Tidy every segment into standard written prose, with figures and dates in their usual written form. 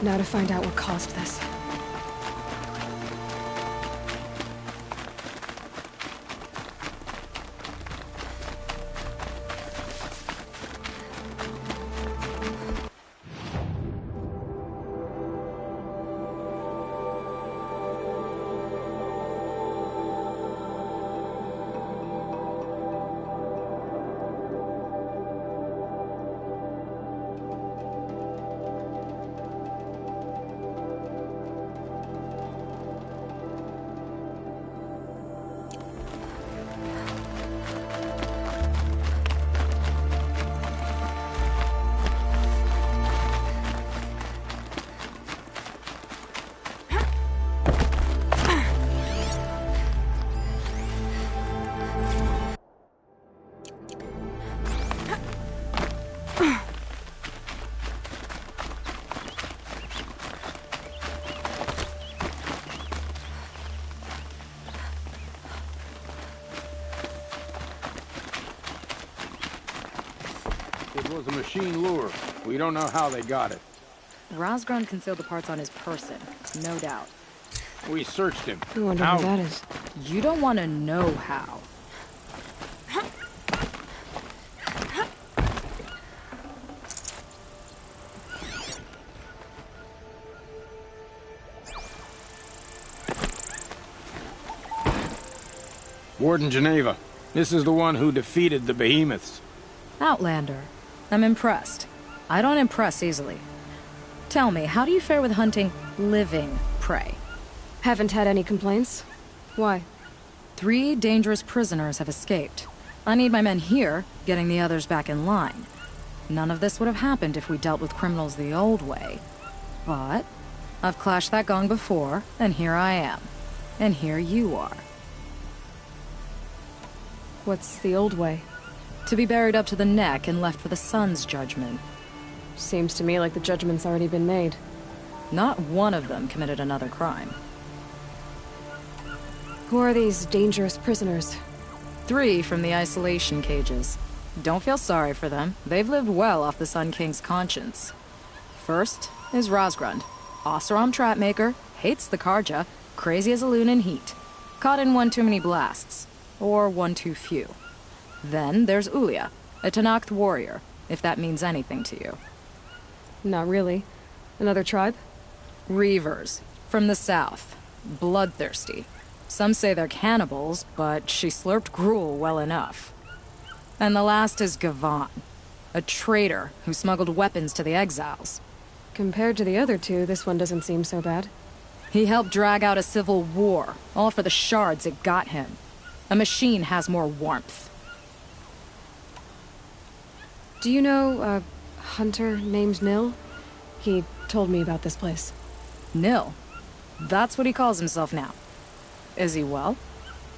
Now to find out what caused this. It was a machine lure. We don't know how they got it. Rosgrund concealed the parts on his person, no doubt. We searched him. I wonder How? who that is. You don't want to know how. Warden Geneva. This is the one who defeated the behemoths. Outlander. I'm impressed. I don't impress easily. Tell me, how do you fare with hunting living prey? Haven't had any complaints? Why? 3 dangerous prisoners have escaped. I need my men here, getting the others back in line. None of this would have happened if we dealt with criminals the old way. But I've clashed that gong before, and here I am. And here you are. What's the old way? To be buried up to the neck and left for the sun's judgment. Seems to me like the judgment's already been made. Not one of them committed another crime. Who are these dangerous prisoners? 3 from the isolation cages. Don't feel sorry for them. They've lived well off the Sun King's conscience. First is Rosgrund. Oseram trapmaker, hates the Karja, crazy as a loon in heat. Caught in one too many blasts. Or one too few. Then there's Ulia, a Tanakh warrior, if that means anything to you. Not really. Another tribe? Reavers, from the south. Bloodthirsty. Some say they're cannibals, but she slurped gruel well enough. And the last is Gavan, a traitor who smuggled weapons to the exiles. Compared to the other 2, this one doesn't seem so bad. He helped drag out a civil war, all for the shards it got him. A machine has more warmth. Do you know a hunter named Nil? He told me about this place. Nil? That's what he calls himself now. Is he well?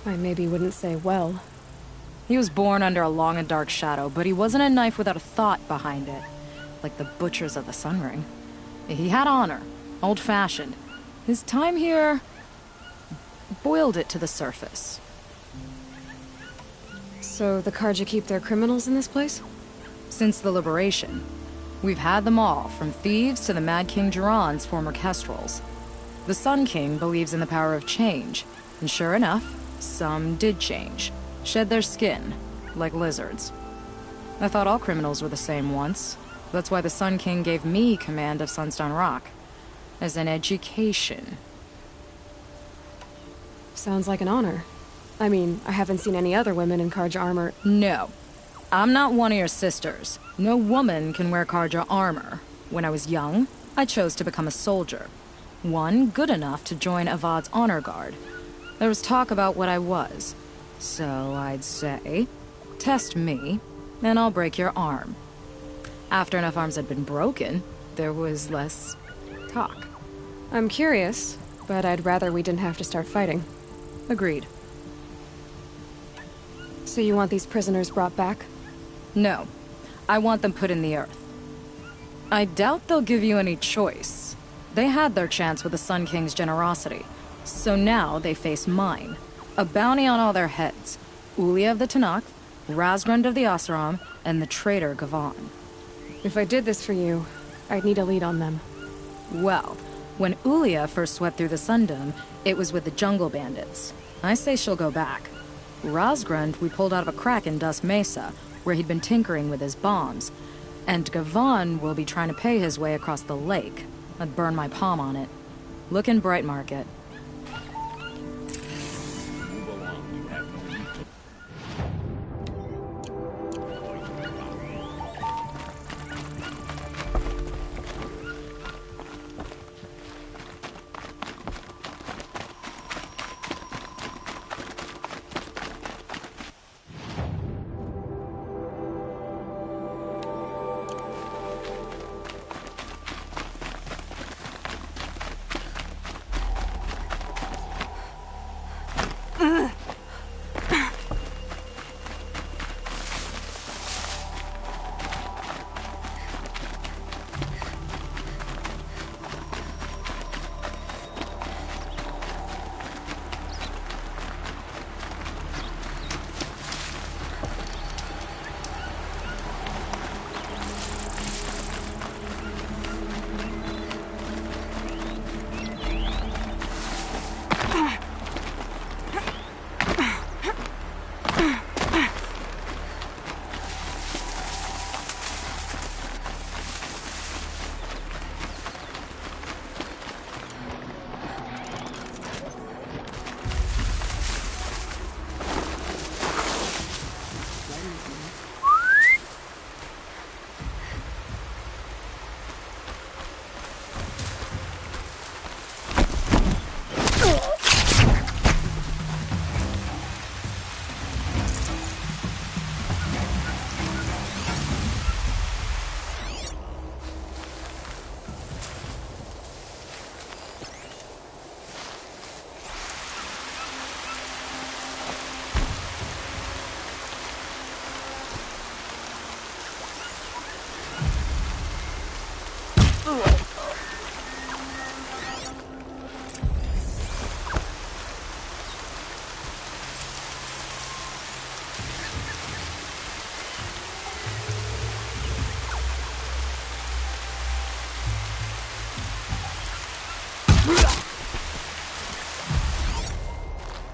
I maybe wouldn't say well. He was born under a long and dark shadow, but he wasn't a knife without a thought behind it. Like the butchers of the Sun Ring. He had honor, old-fashioned. His time here boiled it to the surface. So the Karja keep their criminals in this place? Since the liberation. We've had them all, from thieves to the Mad King Jiran's former kestrels. The Sun King believes in the power of change, and sure enough, some did change. Shed their skin, like lizards. I thought all criminals were the same once. That's why the Sun King gave me command of Sunstone Rock. As an education. Sounds like an honor. I mean, I haven't seen any other women in Karja armor. No. I'm not one of your sisters. No woman can wear Karja armor. When I was young, I chose to become a soldier. One good enough to join Avad's honor guard. There was talk about what I was. So I'd say, test me, and I'll break your arm. After enough arms had been broken, there was less talk. I'm curious, but I'd rather we didn't have to start fighting. Agreed. So you want these prisoners brought back? No. I want them put in the earth. I doubt they'll give you any choice. They had their chance with the Sun King's generosity. So now they face mine. A bounty on all their heads. Ulia of the Tanakh, Rosgrund of the Oseram, and the traitor Gavan. If I did this for you, I'd need a lead on them. Well, when Ulia first swept through the Sundom, it was with the jungle bandits. I say she'll go back. Rosgrund we pulled out of a crack in Dust Mesa, where he'd been tinkering with his bombs. And Gavan will be trying to pay his way across the lake. I'd burn my palm on it. Look in Bright Market.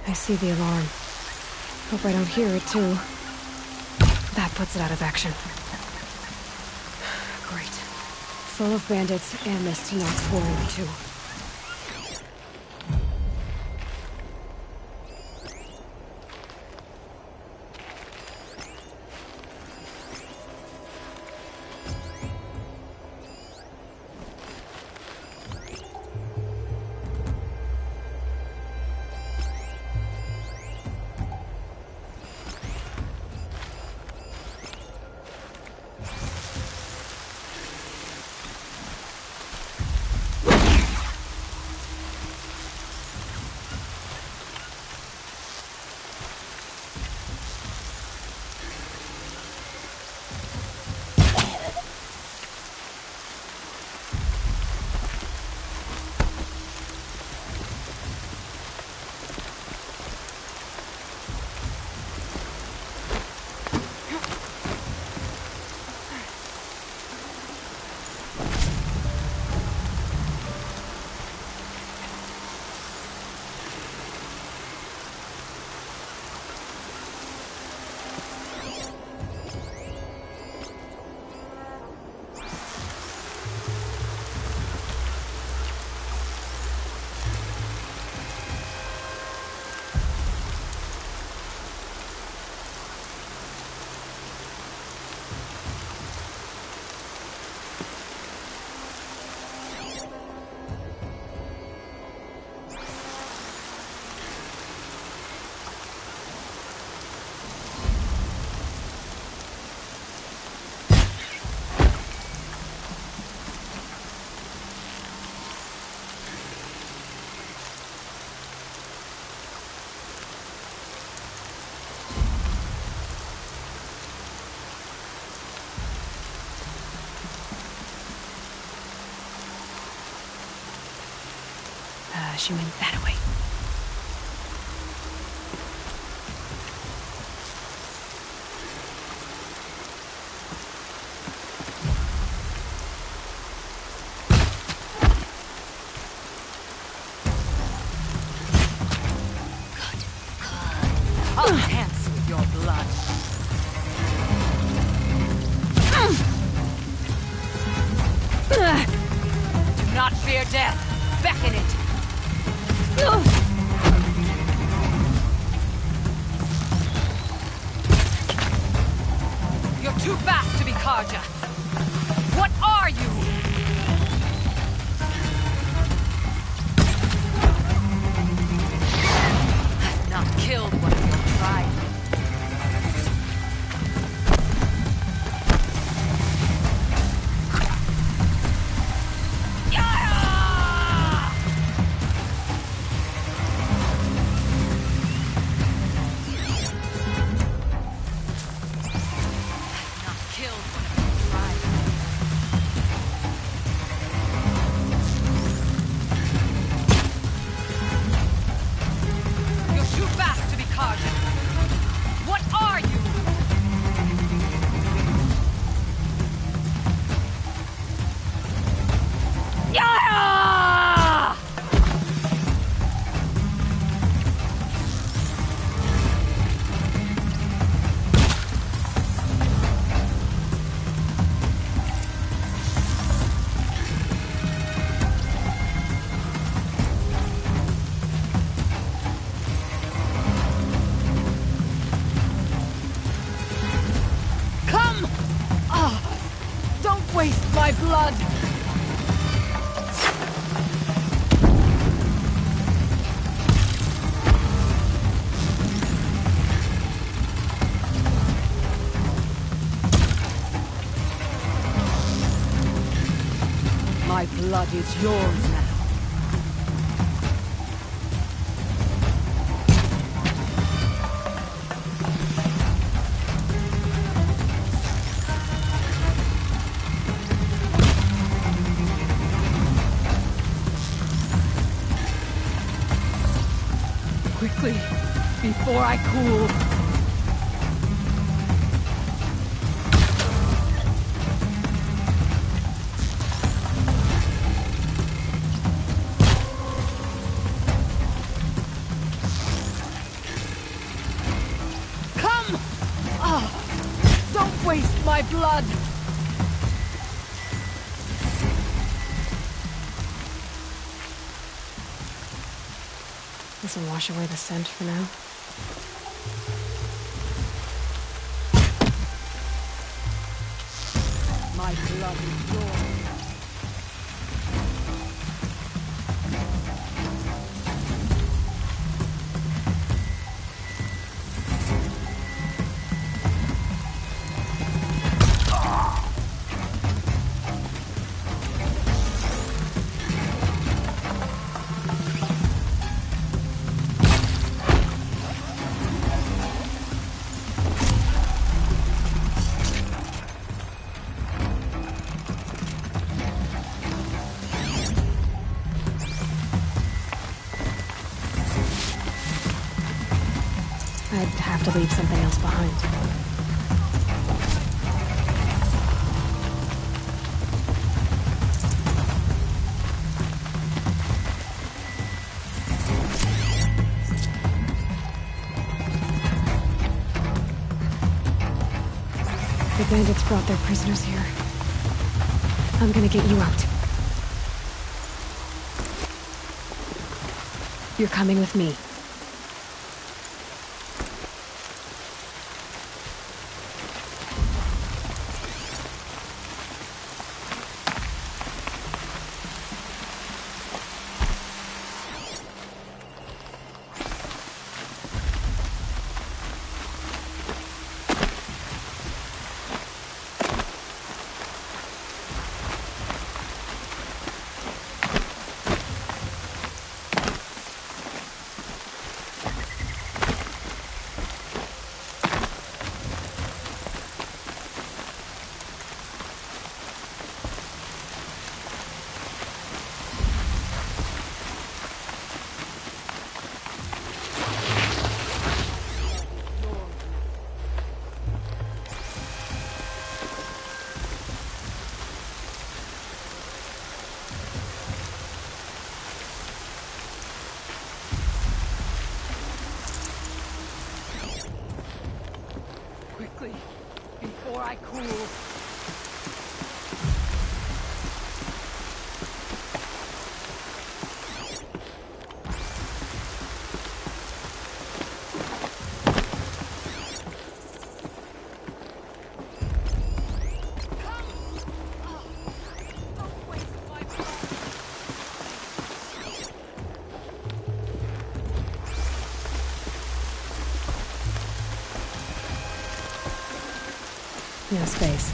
I see the alarm. Hope I don't hear it, too. That puts it out of action. Great. Full of bandits and this to knock 4 over 2. She went that way. death. Beckon it. You're too fast to be Karja. What are you? I've not killed one of your tribe. My blood! My blood is yours now. Quickly, before I cool. Come! Don't waste my blood! This will wash away the scent for now. My blood is yours. I'd have to leave something else behind. The bandits brought their prisoners here. I'm gonna get you out. You're coming with me. Quickly, before I cool. No space.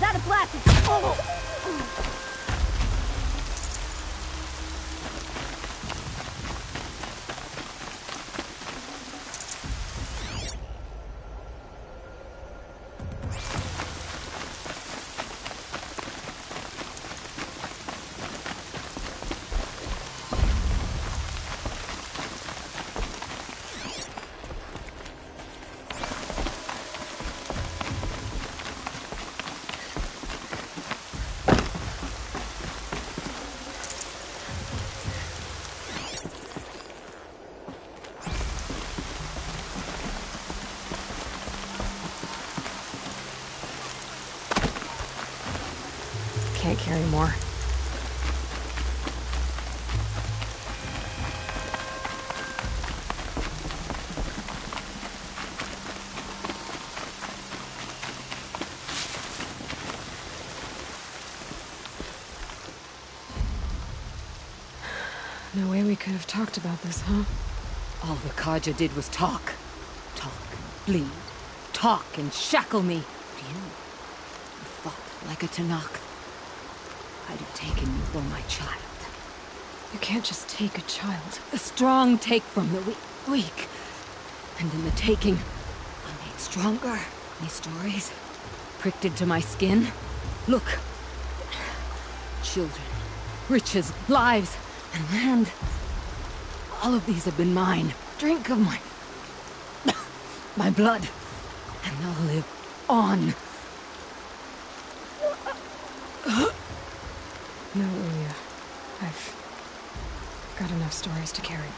That a blast! Oh! Can't carry more. No way we could have talked about this, huh? All the Kaja did was talk. Talk and bleed. Talk and shackle me. You fought like a Tanakh. I'd have taken you for my child. You can't just take a child. The strong take from the weak. And in the taking, I'm made stronger. These stories, pricked into my skin. Look. Children, riches, lives, and land. All of these have been mine. Drink of my blood. And they'll live on. No, Ilya. I've got enough stories to carry.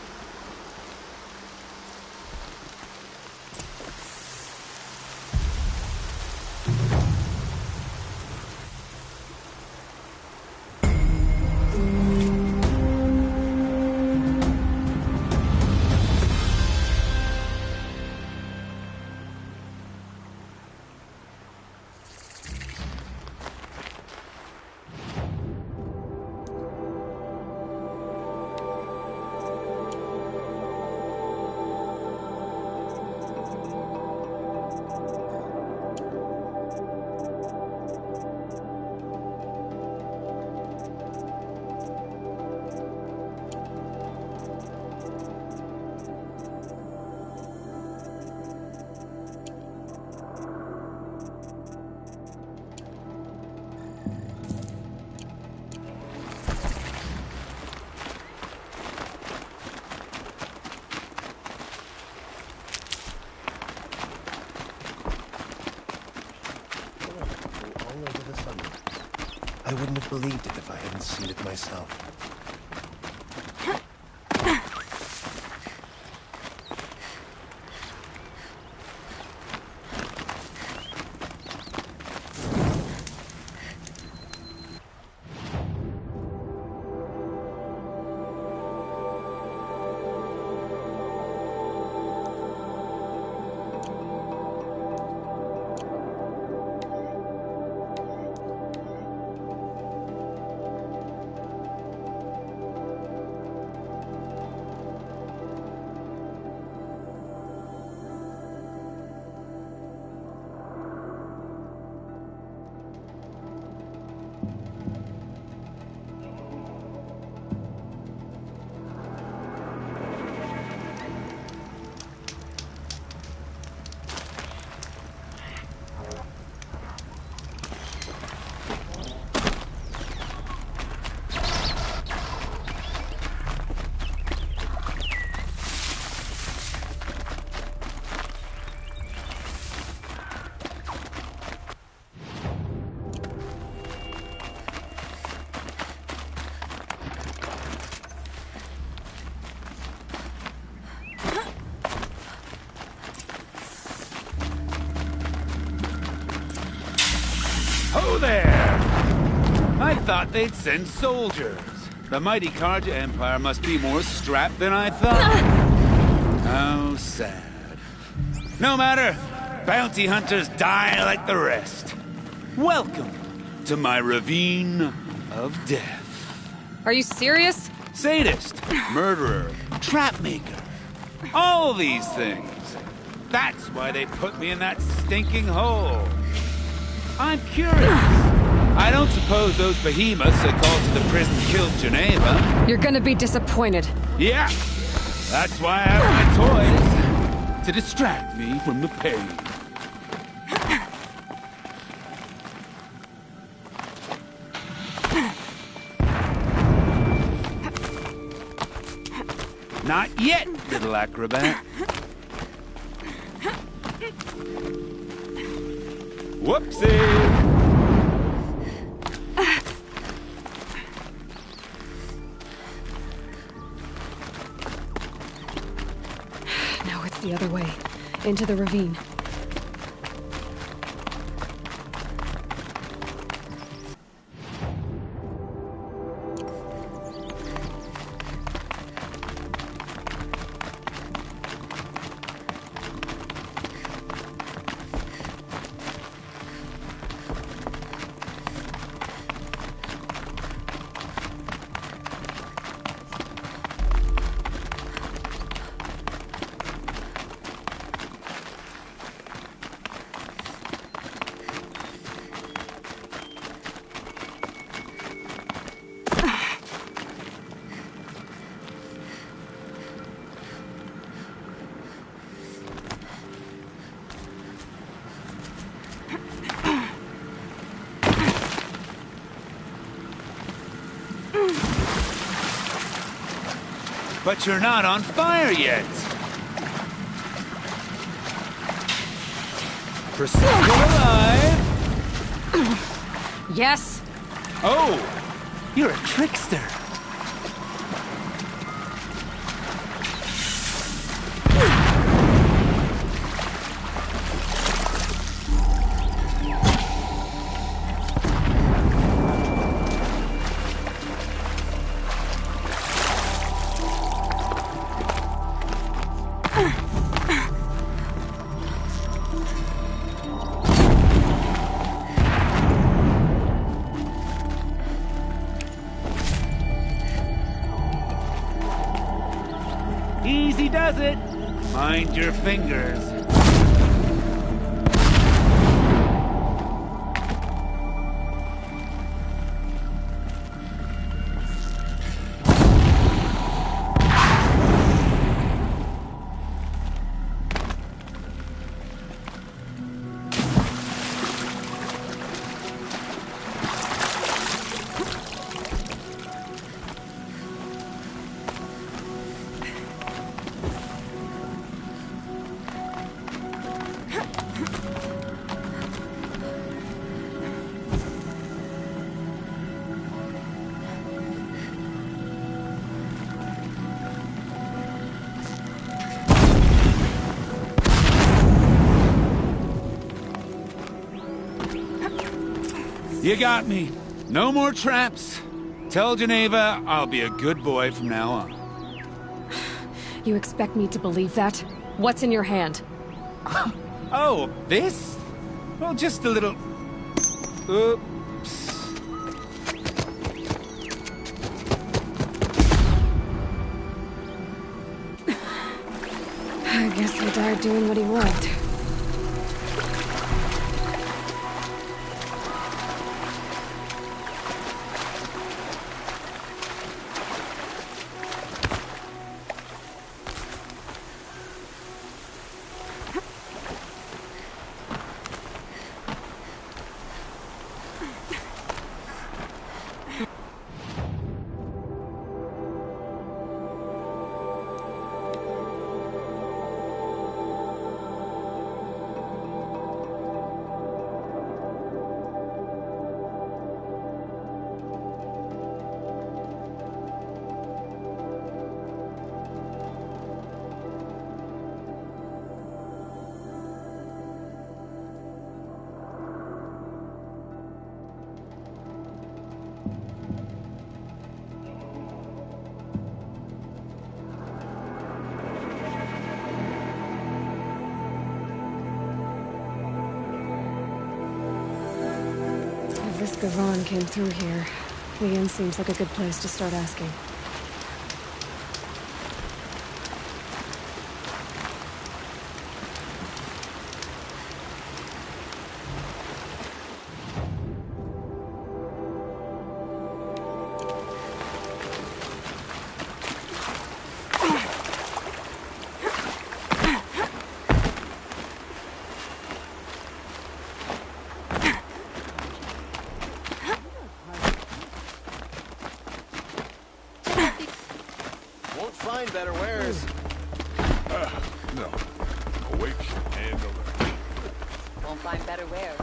I wouldn't have believed it if I hadn't seen it myself. Ho there! I thought they'd send soldiers. The mighty Karja Empire must be more strapped than I thought. How sad. No matter. Bounty hunters die like the rest. Welcome to my ravine of death. Are you serious? Sadist, murderer, trapmaker. All these things. That's why they put me in that stinking hole. I'm curious. I don't suppose those behemoths that called to the prison killed Geneva. You're gonna be disappointed. Yeah. That's why I have my toys. To distract me from the pain. Not yet, little acrobat. Whoopsie! Now it's the other way. Into the ravine. But you're not on fire yet. Still alive. Yes? Oh, you're a trickster. Easy does it. Mind your fingers. You got me. No more traps. Tell Geneva I'll be a good boy from now on. You expect me to believe that? What's in your hand? Oh, this? Well, just a little... Oops. I guess he died doing what he loved. this Gavon came through here. The inn seems like a good place to start asking. Won't find better wares. No. Awake and alert. Won't find better wares.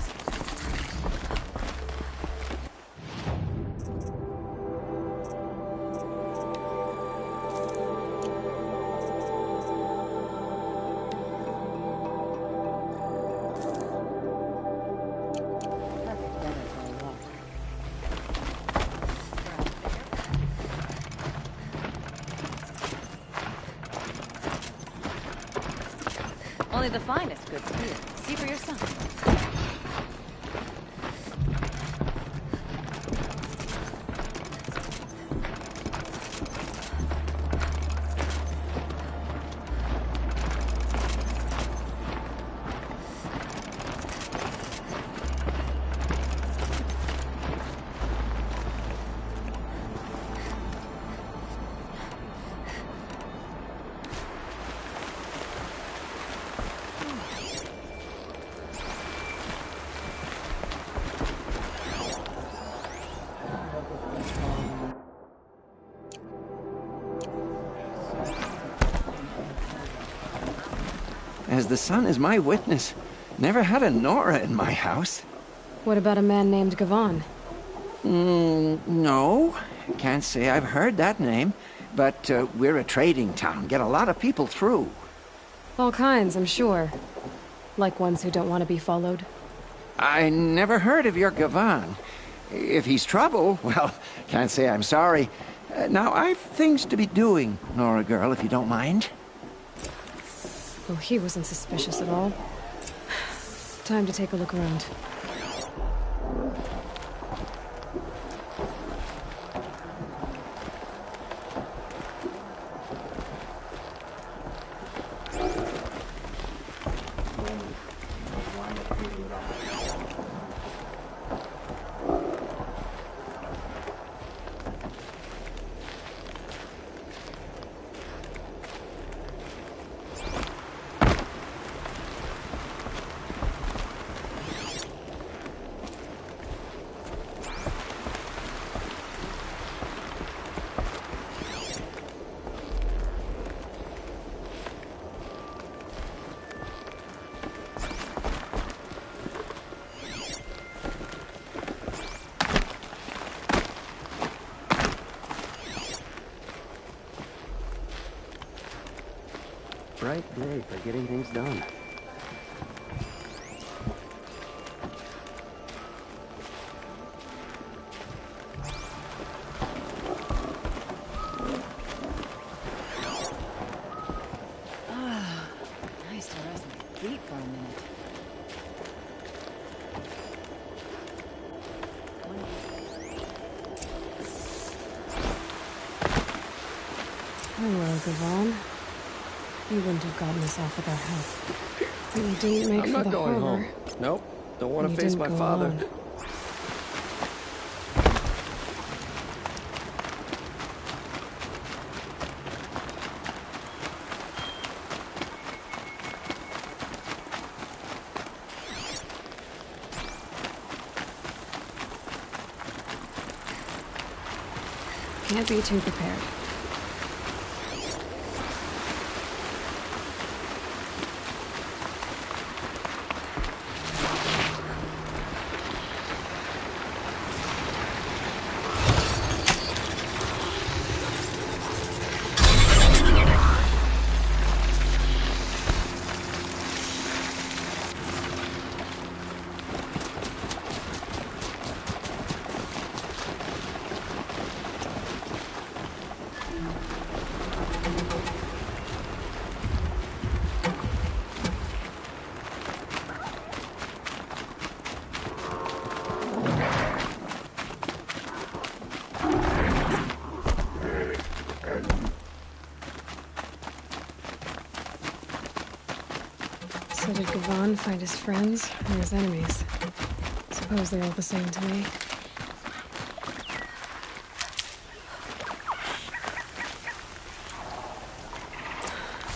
Only the finest goods here. See for yourself. As the sun is my witness, never had a Nora in my house. What about a man named Gavon? No. Can't say I've heard that name. But we're a trading town. Get a lot of people through. All kinds, I'm sure. Like ones who don't want to be followed. I never heard of your Gavon. If he's trouble, well, can't say I'm sorry. Now, I've things to be doing, Nora girl, if you don't mind. Well, he wasn't suspicious at all. Time to take a look around. Bright day for getting things done. Nice to rest my feet for a minute. Hello, Gavon. You wouldn't have gotten us off without help. But you didn't make I'm for not the going harbor. home. Nope. Don't want And to you face didn't my go father. alone. Can't be too prepared. did Gavan find his friends and his enemies? Suppose they're all the same to me.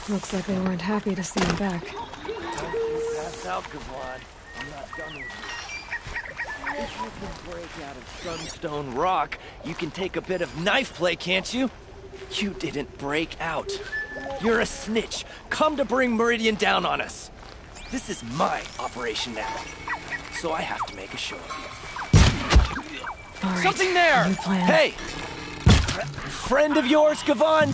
Looks like they weren't happy to see him back. Pass out, Gavan. I'm not done with you. If you can break out of Sunstone Rock, you can take a bit of knife play, can't you? You didn't break out. You're a snitch, come to bring Meridian down on us. This is my operation now, so I have to make a show of you. All right, Something there! new plan. Hey! Friend of yours, Gavan?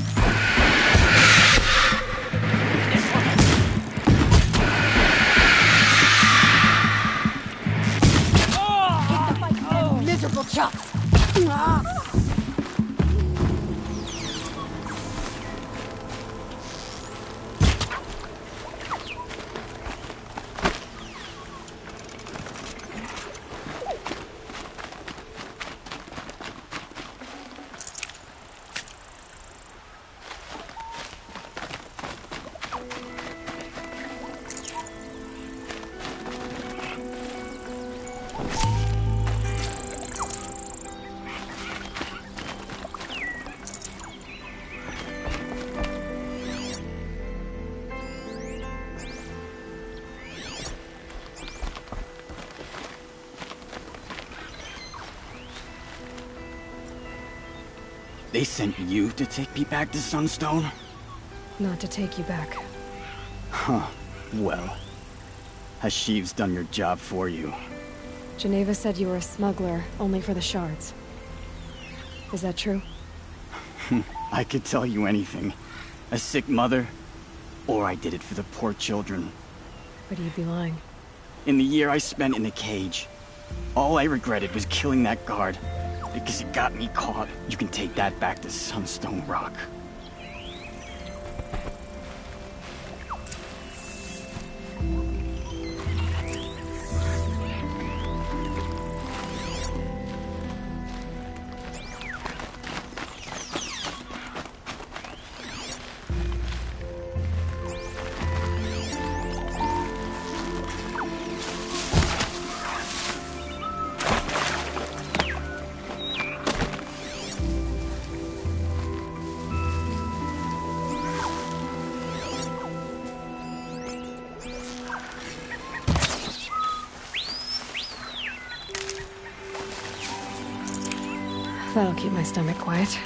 Miserable chuffs! They sent you to take me back to Sunstone? Not to take you back. Huh. Well, Hashiv's done your job for you. Geneva said you were a smuggler, only for the shards. Is that true? I could tell you anything. A sick mother, or I did it for the poor children. But you'd be lying. In the year I spent in the cage, all I regretted was killing that guard. Because it got me caught. You can take that back to Sunstone Rock. That'll keep my stomach quiet.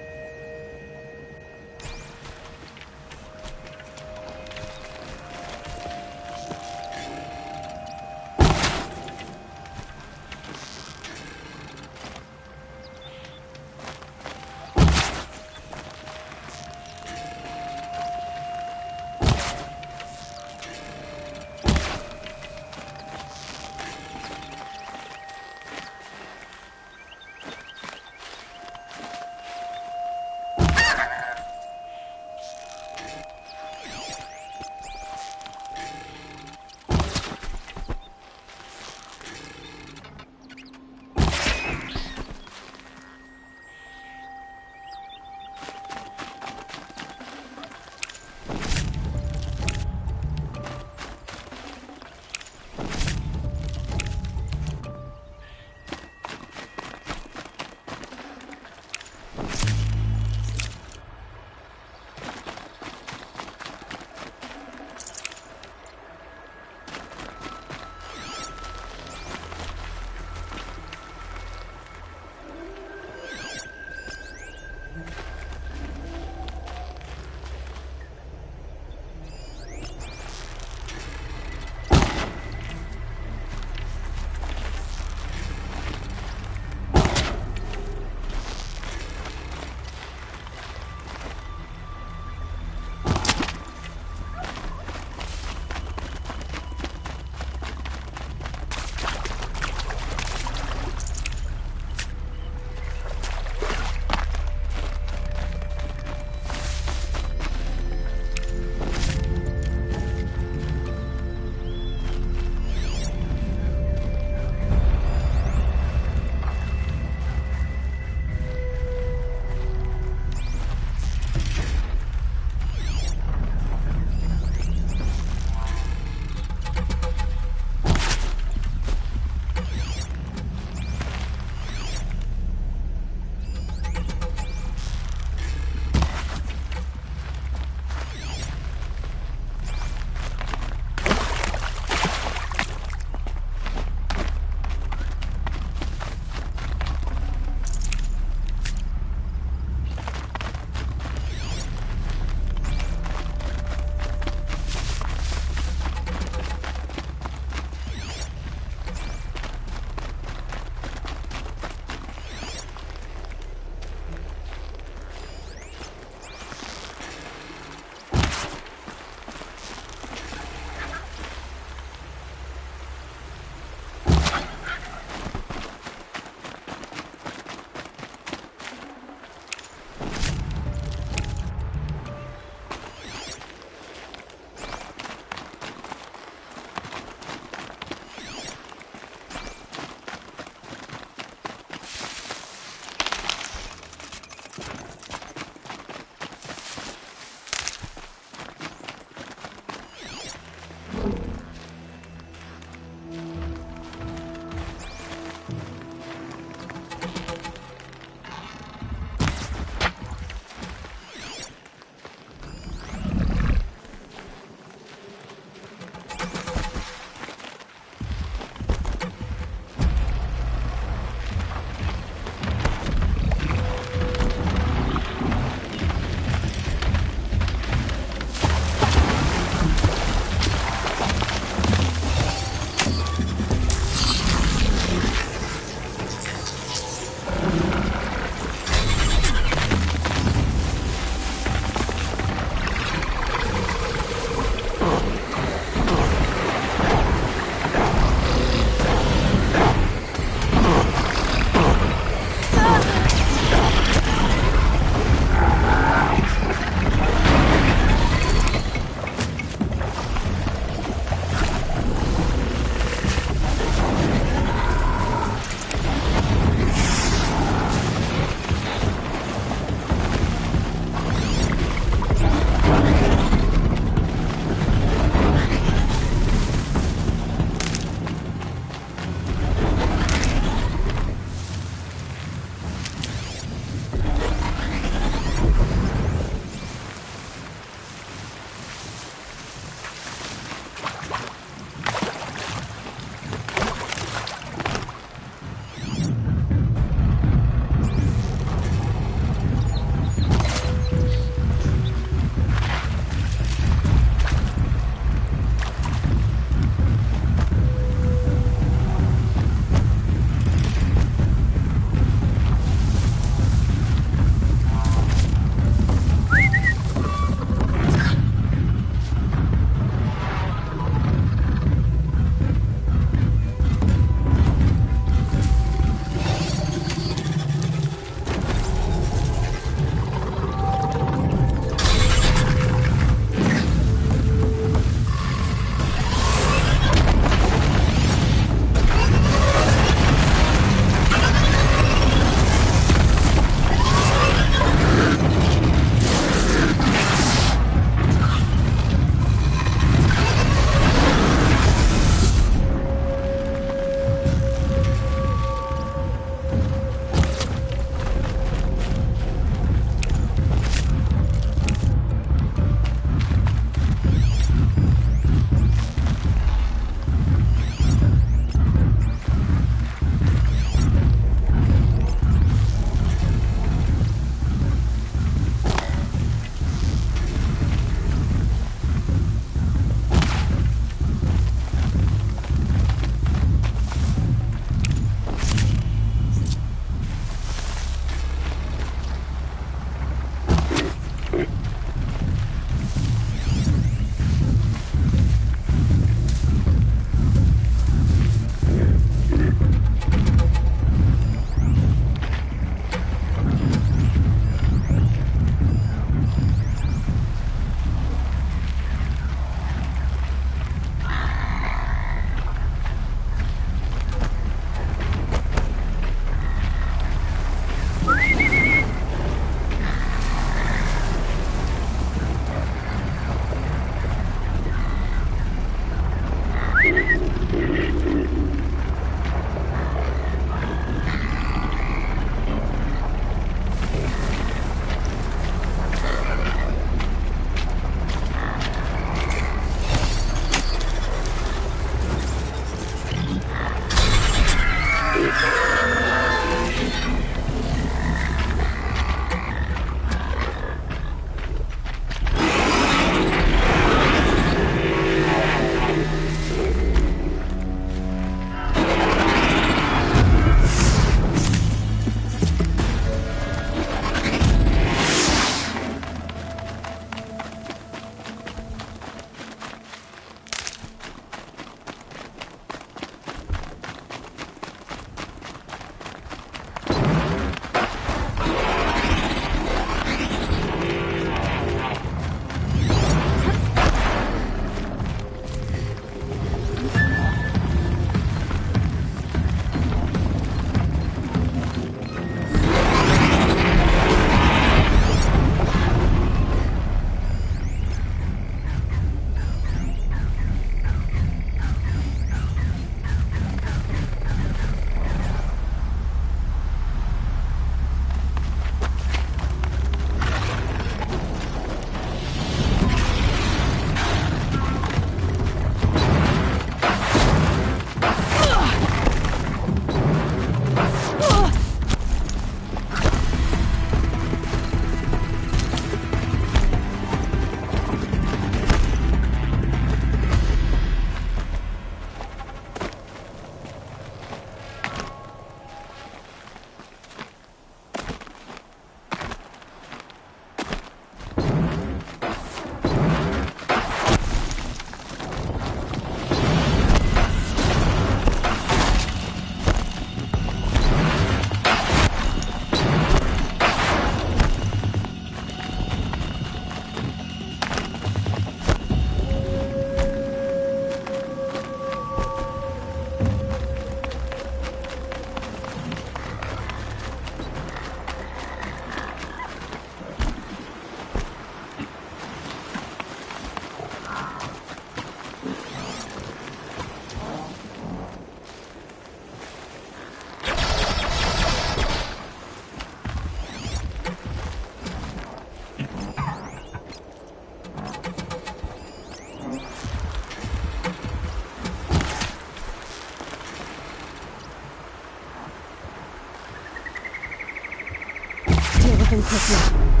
Looking quickly.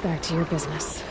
Back to your business.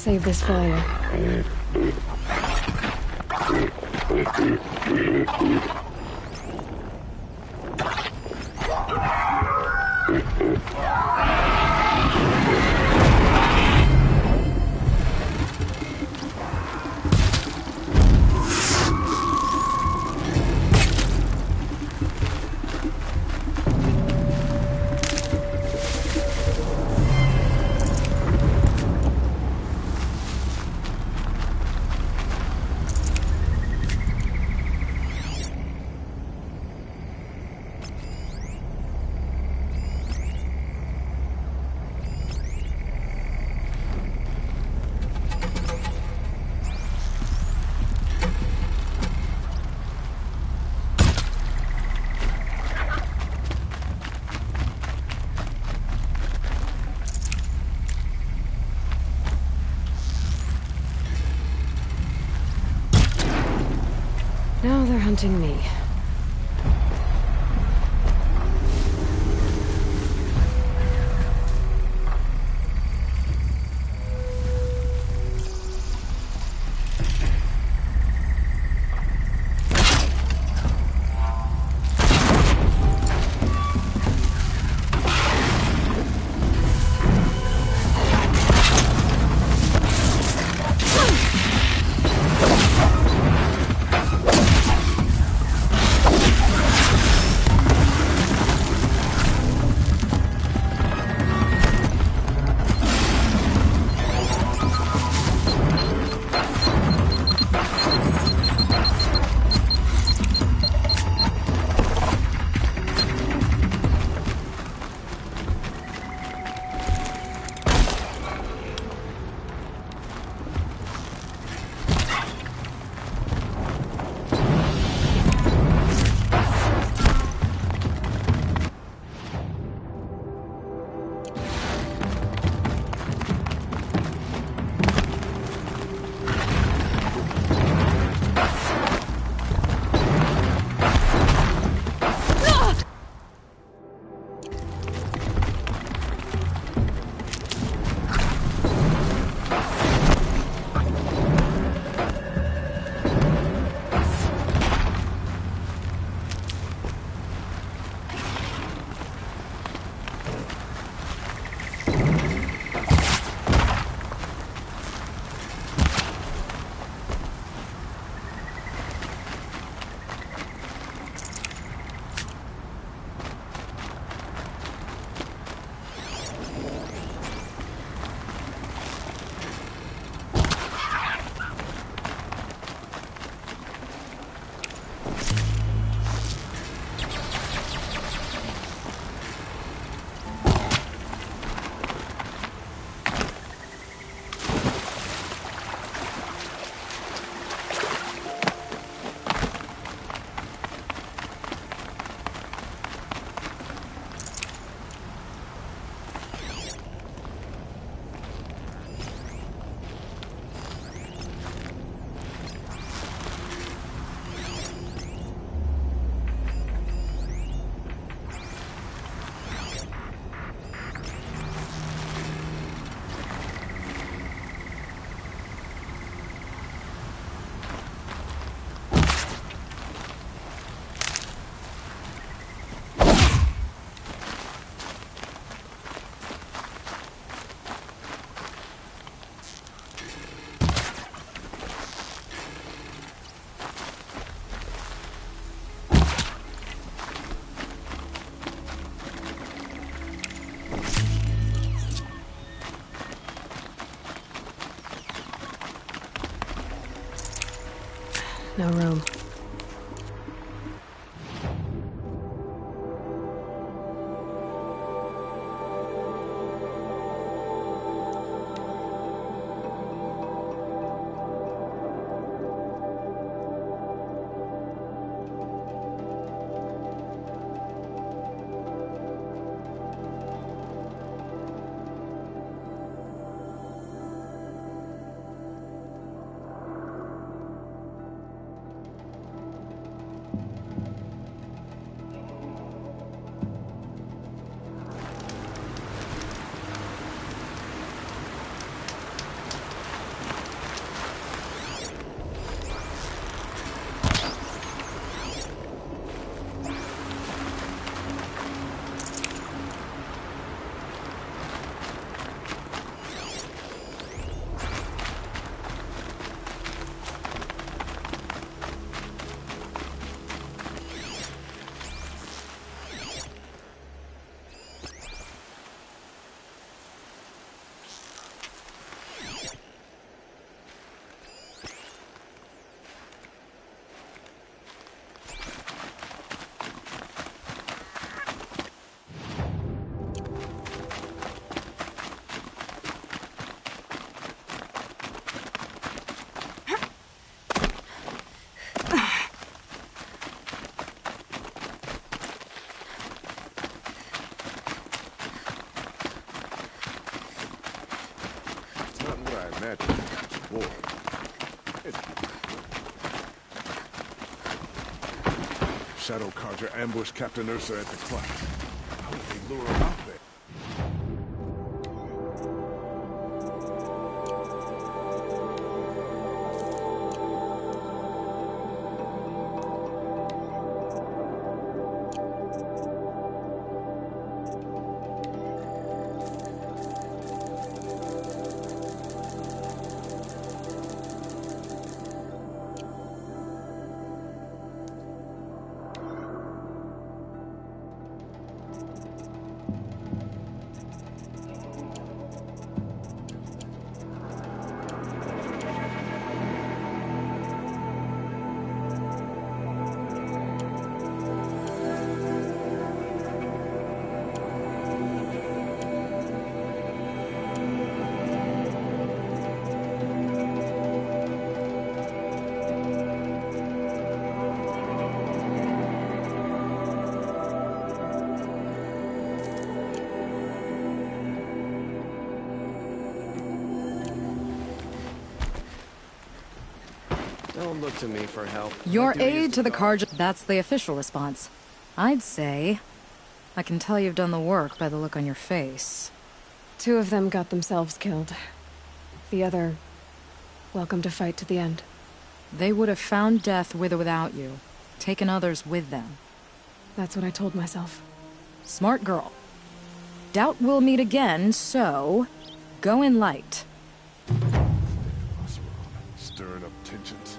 save this for later. Now they're hunting me. No room. imagine. Boy. Shadow Carja ambushed Captain Ursa at the club. How did they lure him out there? Don't look to me for help. Your aid to the Carja, that's the official response. I'd say. I can tell you've done the work by the look on your face. 2 of them got themselves killed. The other, welcome to fight to the end. They would have found death with or without you. Taken others with them. That's what I told myself. Smart girl. Doubt we'll meet again, so... go in light. Stirring up tensions.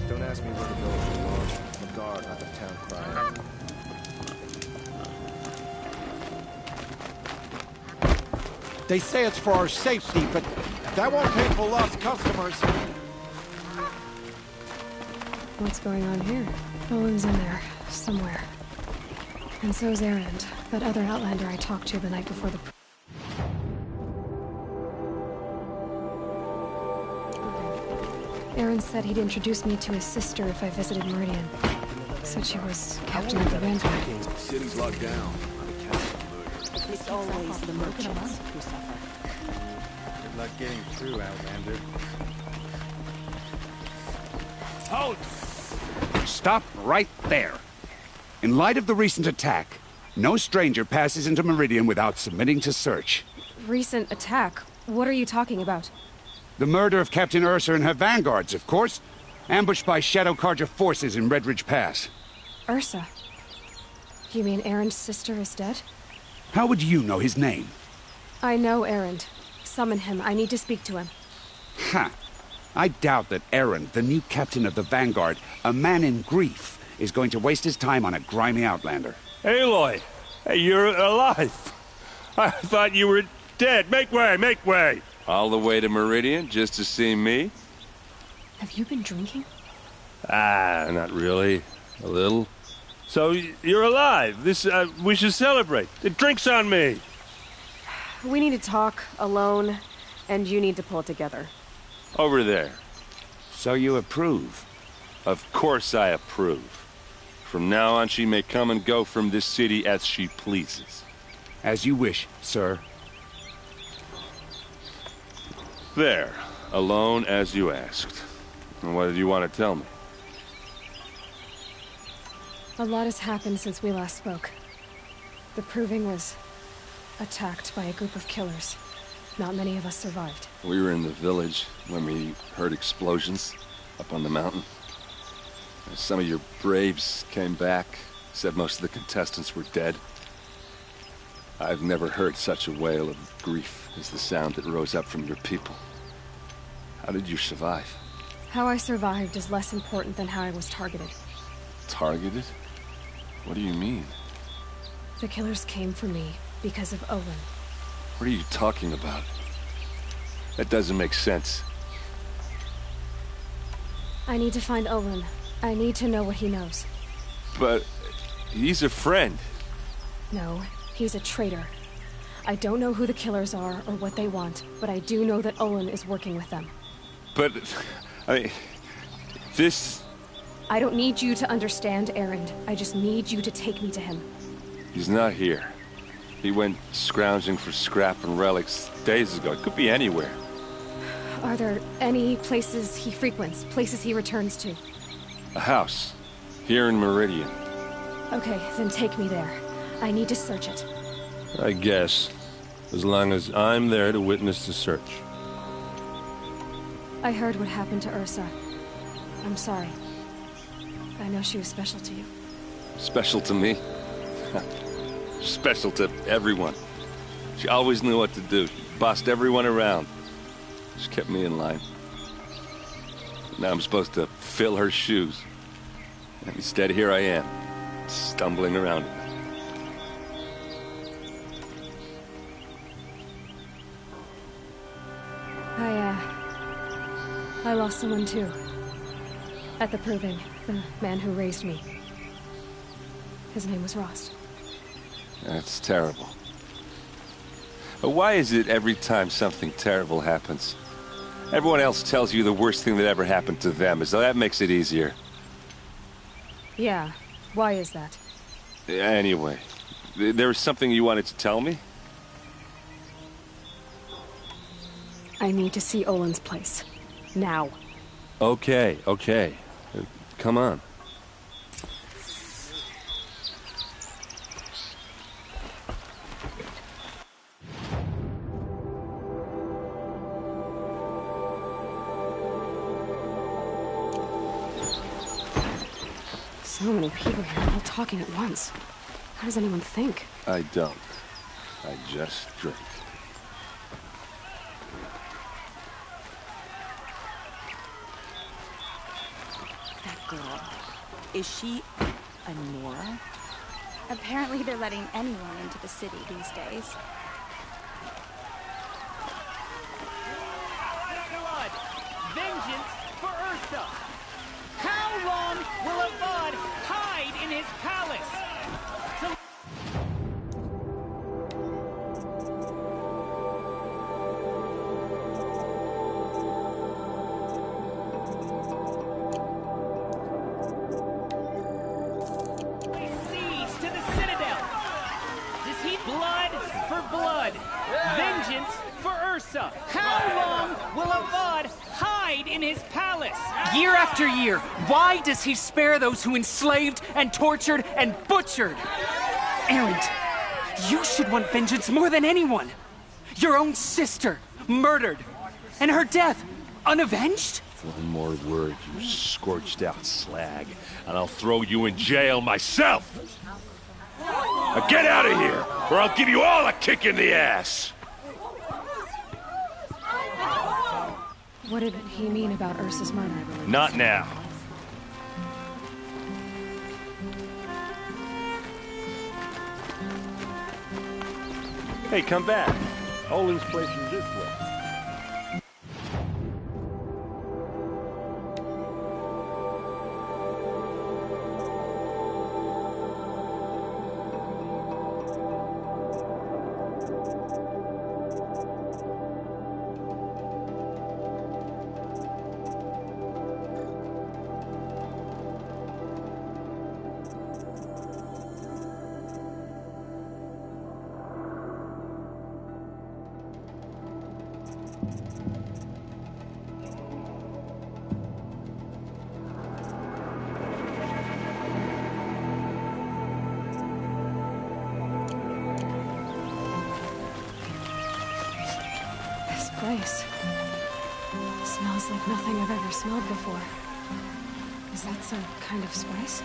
Don't ask me where to go, Lord. I'm a guard, not the town crier. They say it's for our safety, but that won't pay for lost customers. What's going on here? Owen's in there, somewhere. And so's Erend, that other Outlander I talked to the night before the... Aaron said he'd introduce me to his sister if I visited Meridian. Said she was captain of the Vanguard. City's locked down. It's always the merchants who suffer. Good luck getting through, Outlander. Halt! Stop right there. In light of the recent attack, no stranger passes into Meridian without submitting to search. Recent attack? What are you talking about? The murder of Captain Ursa and her vanguards, of course. Ambushed by Shadow Carja forces in Redridge Pass. Ursa? You mean Aaron's sister is dead? How would you know his name? I know Erend. Summon him. I need to speak to him. Ha! I doubt that Aaron, the new captain of the Vanguard, a man in grief, is going to waste his time on a grimy Outlander. Aloy! Hey, you're alive! I thought you were dead. Make way, make way! All the way to Meridian just to see me? Have you been drinking? Ah, not really. A little. So, you're alive. This, we should celebrate. The drink's on me. We need to talk, alone, and you need to pull it together. Over there. So you approve? Of course I approve. From now on, she may come and go from this city as she pleases. As you wish, sir. There. Alone as you asked. And what did you want to tell me? A lot has happened since we last spoke. The Proving was attacked by a group of killers. Not many of us survived. We were in the village when we heard explosions up on the mountain. Some of your braves came back, said most of the contestants were dead. I've never heard such a wail of grief as the sound that rose up from your people. How did you survive? How I survived is less important than how I was targeted. Targeted? What do you mean? The killers came for me because of Owen. What are you talking about? That doesn't make sense. I need to find Owen. I need to know what he knows. But he's a friend. No, he's a traitor. I don't know who the killers are or what they want, but I do know that Owen is working with them. But, this... I don't need you to understand, Erend. I just need you to take me to him. He's not here. He went scrounging for scrap and relics days ago. It could be anywhere. Are there any places he frequents, places he returns to? A house. Here in Meridian. Okay, then take me there. I need to search it. I guess. As long as I'm there to witness the search. I heard what happened to Ursa. I'm sorry. I know she was special to you. Special to me? Special to everyone. She always knew what to do. She bossed everyone around. She kept me in line. Now I'm supposed to fill her shoes. And instead, here I am, stumbling around. I lost someone too. At the Proving, the man who raised me. His name was Rost. That's terrible. But why is it every time something terrible happens, everyone else tells you the worst thing that ever happened to them, as though that makes it easier? Yeah, why is that? Anyway, there was something you wanted to tell me? I need to see Olin's place. Now. Okay. Come on. So many people here, all talking at once. How does anyone think? I don't. I just drink. Girl. Is she a Nora? Apparently they're letting anyone into the city these days. Blood! Vengeance for Ursa! How long will Avad hide in his palace? Vengeance for Ursa! How long will Avad hide in his palace? Year after year, why does he spare those who enslaved and tortured and butchered? Erend, you should want vengeance more than anyone. Your own sister, murdered, and her death, unavenged? One more word, you scorched out slag, and I'll throw you in jail myself! Now get out of here, or I'll give you all a kick in the ass! What did he mean about Ursa's murder? Not now. Hey, come back. Olin's place is this way. place. Smells like nothing I've ever smelled before. Is that some kind of spice?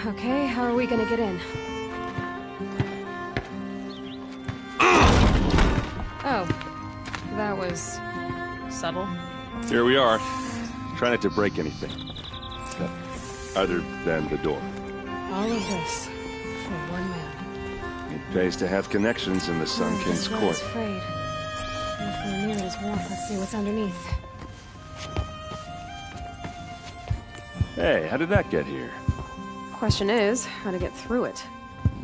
Okay, how are we gonna get in? Oh, that was subtle. Here we are. Try not to break anything. Other than the door. All of this for one man. It pays to have connections in the Sun King's court. Frayed. If we're near it is warm, let's see what's underneath. Hey, how did that get here? Question is, how to get through it.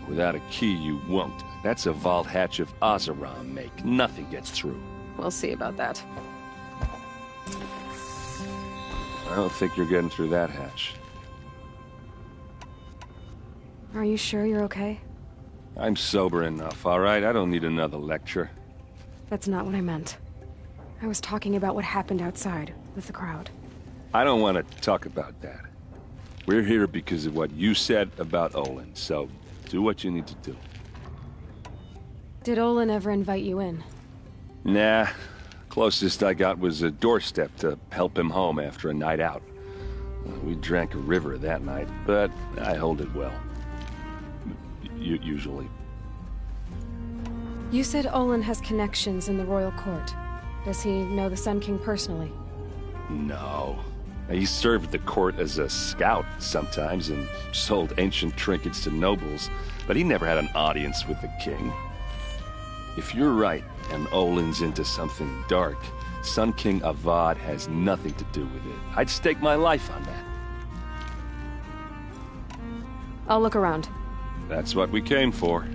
Without a key, you won't. That's a vault hatch of Oseram make. Nothing gets through. We'll see about that. I don't think you're getting through that hatch. Are you sure you're okay? I'm sober enough, all right? I don't need another lecture. That's not what I meant. I was talking about what happened outside, with the crowd. I don't want to talk about that. We're here because of what you said about Olin, so do what you need to do. Did Olin ever invite you in? Nah. Closest I got was a doorstep to help him home after a night out. We drank a river that night, but I hold it well. Usually. You said Olin has connections in the royal court. Does he know the Sun King personally? No. He served the court as a scout sometimes and sold ancient trinkets to nobles, but he never had an audience with the king. If you're right, and Olin's into something dark, Sun King Avad has nothing to do with it. I'd stake my life on that. I'll look around. That's what we came for.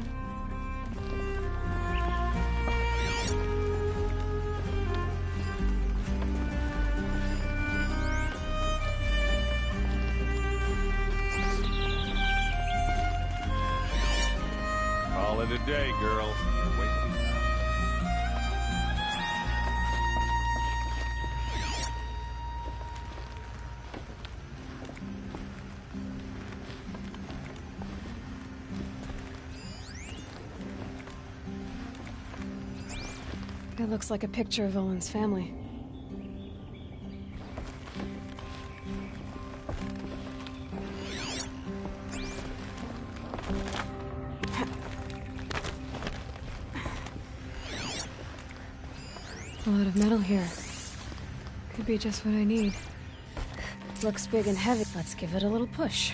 Call it a day, girl. It looks like a picture of Olin's family. A lot of metal here. Could be just what I need. Looks big and heavy. Let's give it a little push.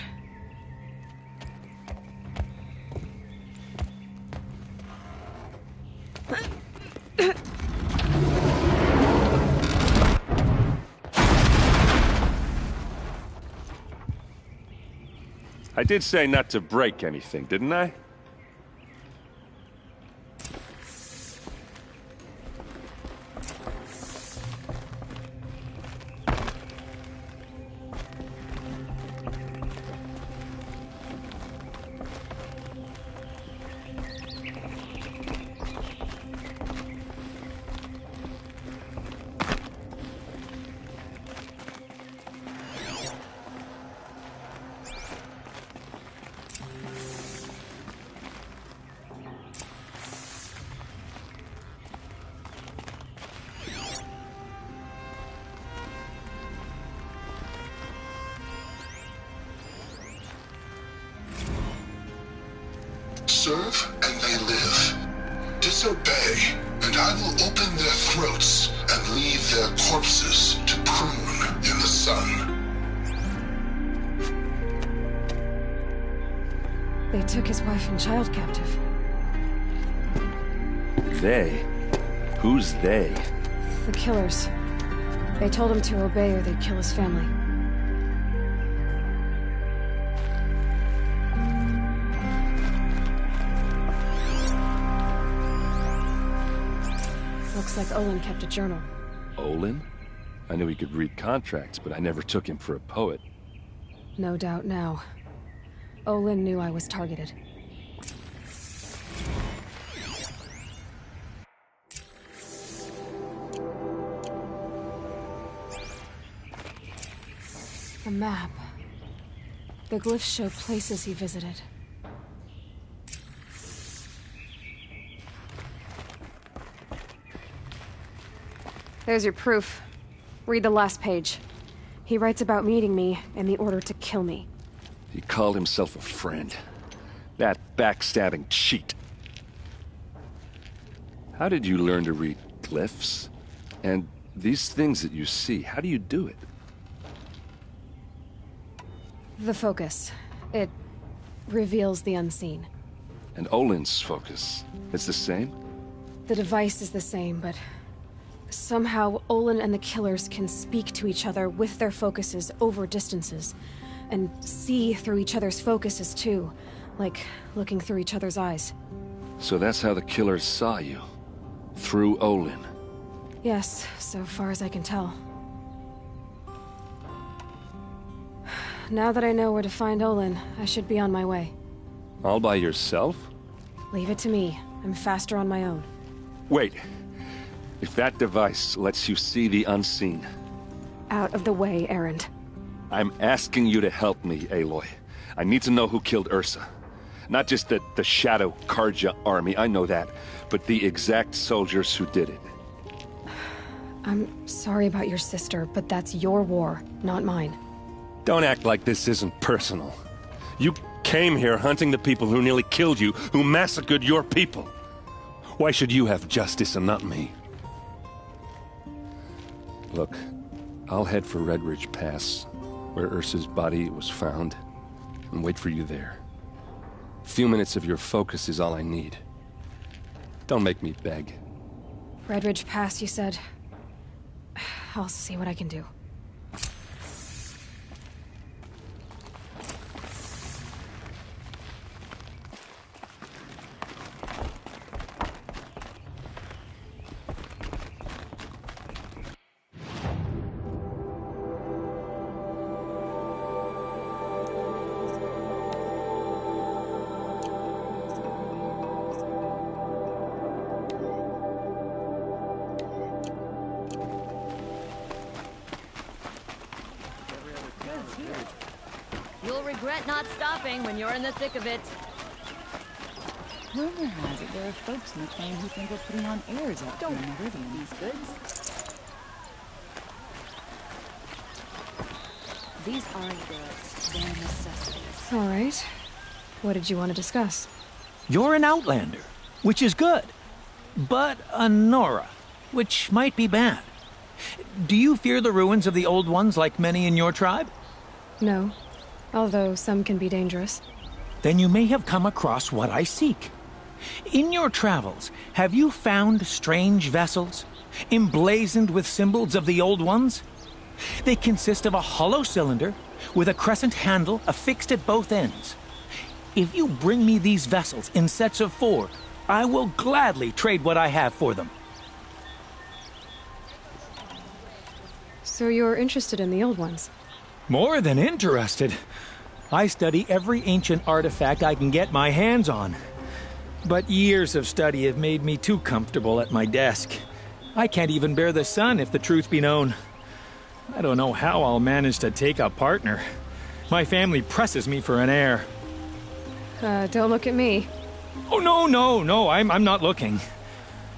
I did say not to break anything, didn't I? Serve and they live. Disobey, and I will open their throats and leave their corpses to prune in the sun. They took his wife and child captive. They? Who's they? The killers. They told him to obey or they'd kill his family. Looks like Olin kept a journal. Olin? I knew he could read contracts, but I never took him for a poet. No doubt now. Olin knew I was targeted. A map. The glyphs show places he visited. There's your proof. Read the last page. He writes about meeting me and the order to kill me. He called himself a friend. That backstabbing cheat. How did you learn to read glyphs? And these things that you see, how do you do it? The focus. It reveals the unseen. And Olin's focus, it's the same? The device is the same, but somehow Olin and the killers can speak to each other with their focuses over distances, and see through each other's focuses too, like looking through each other's eyes. So that's how the killers saw you? Through Olin? Yes, so far as I can tell. Now that I know where to find Olin, I should be on my way. All by yourself? Leave it to me. I'm faster on my own. Wait. If that device lets you see the unseen... Out of the way, Erend. I'm asking you to help me, Aloy. I need to know who killed Ursa. Not just the Shadow Karja army, I know that, but the exact soldiers who did it. I'm sorry about your sister, but that's your war, not mine. Don't act like this isn't personal. You came here hunting the people who nearly killed you, who massacred your people. Why should you have justice and not me? Look, I'll head for Red Ridge Pass, where Ursa's body was found, and wait for you there. A few minutes of your focus is all I need. Don't make me beg. Red Ridge Pass, you said? I'll see what I can do. You'll regret not stopping when you're in the thick of it. Rumor has it there are folks in the claim who think we're putting on airs up here in Meridian. These goods? These aren't goods. They're necessities. All right. What did you want to discuss? You're an Outlander, which is good. But a Nora, which might be bad. Do you fear the ruins of the Old Ones like many in your tribe? No. Although some can be dangerous. Then you may have come across what I seek. In your travels, have you found strange vessels, emblazoned with symbols of the Old Ones? They consist of a hollow cylinder with a crescent handle affixed at both ends. If you bring me these vessels in sets of 4, I will gladly trade what I have for them. So you're interested in the Old Ones? More than interested. I study every ancient artifact I can get my hands on. But years of study have made me too comfortable at my desk. I can't even bear the sun, if the truth be known. I don't know how I'll manage to take a partner. My family presses me for an heir. Don't look at me. Oh, no, I'm not looking.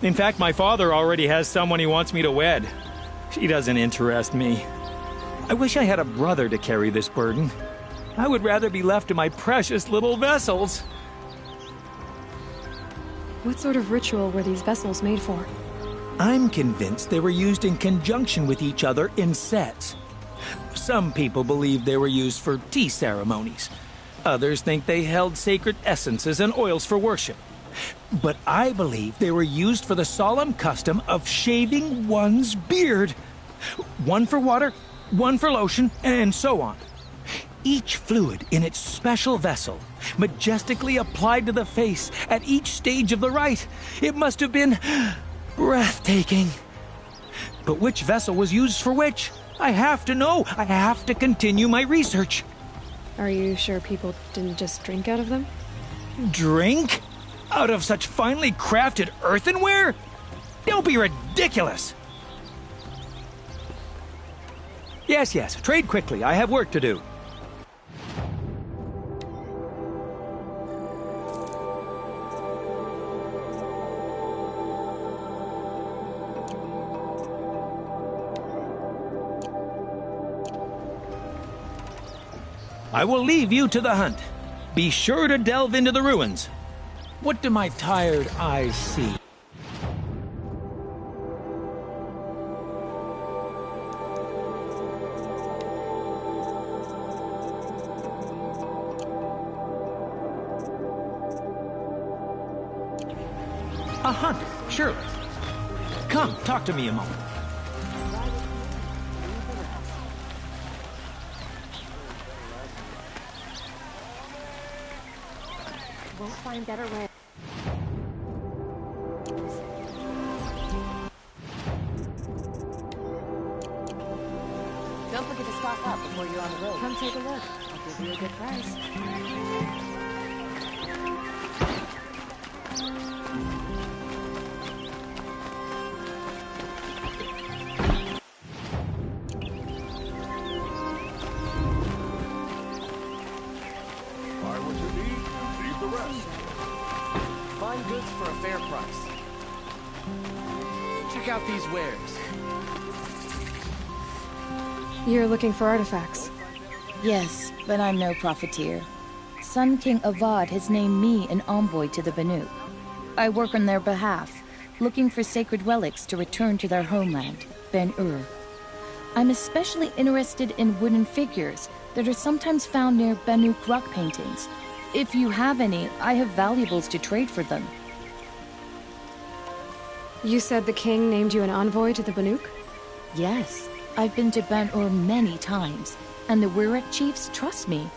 In fact, my father already has someone he wants me to wed. She doesn't interest me. I wish I had a brother to carry this burden. I would rather be left to my precious little vessels. What sort of ritual were these vessels made for? I'm convinced they were used in conjunction with each other in sets. Some people believe they were used for tea ceremonies. Others think they held sacred essences and oils for worship. But I believe they were used for the solemn custom of shaving one's beard. One for water, one for lotion, and so on. Each fluid in its special vessel, majestically applied to the face at each stage of the rite. It must have been breathtaking. But which vessel was used for which? I have to know. I have to continue my research. Are you sure people didn't just drink out of them? Drink? Out of such finely crafted earthenware? Don't be ridiculous! Yes, trade quickly. I have work to do. I will leave you to the hunt. Be sure to delve into the ruins. What do my tired eyes see? A hunter, surely. Come, talk to me a moment. Won't find better way. Don't forget to stock up before you're on the road. Come take a look. I'll give you a good price. Buy what you need, leave the rest. Find goods for a fair price. Check out these wares. You're looking for artifacts. Yes, but I'm no profiteer. Sun King Avad has named me an envoy to the Banuk. I work on their behalf, looking for sacred relics to return to their homeland, Ben-Ur. I'm especially interested in wooden figures that are sometimes found near Banuk rock paintings. If you have any, I have valuables to trade for them. You said the king named you an envoy to the Banuk? Yes, I've been to Ben-Ur many times, and the Wirek chiefs trust me.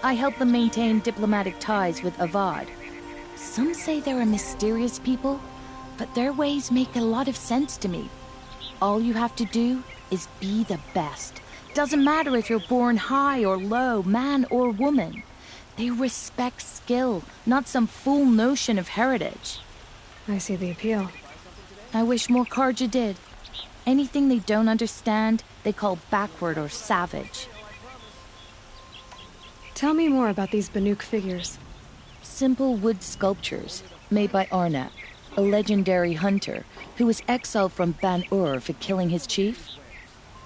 I help them maintain diplomatic ties with Avad. Some say they're a mysterious people, but their ways make a lot of sense to me. All you have to do is be the best. Doesn't matter if you're born high or low, man or woman. They respect skill, not some fool notion of heritage. I see the appeal. I wish more Karja did. Anything they don't understand, they call backward or savage. Tell me more about these Banuk figures. Simple wood sculptures made by Arnak, a legendary hunter who was exiled from Ban-Ur for killing his chief.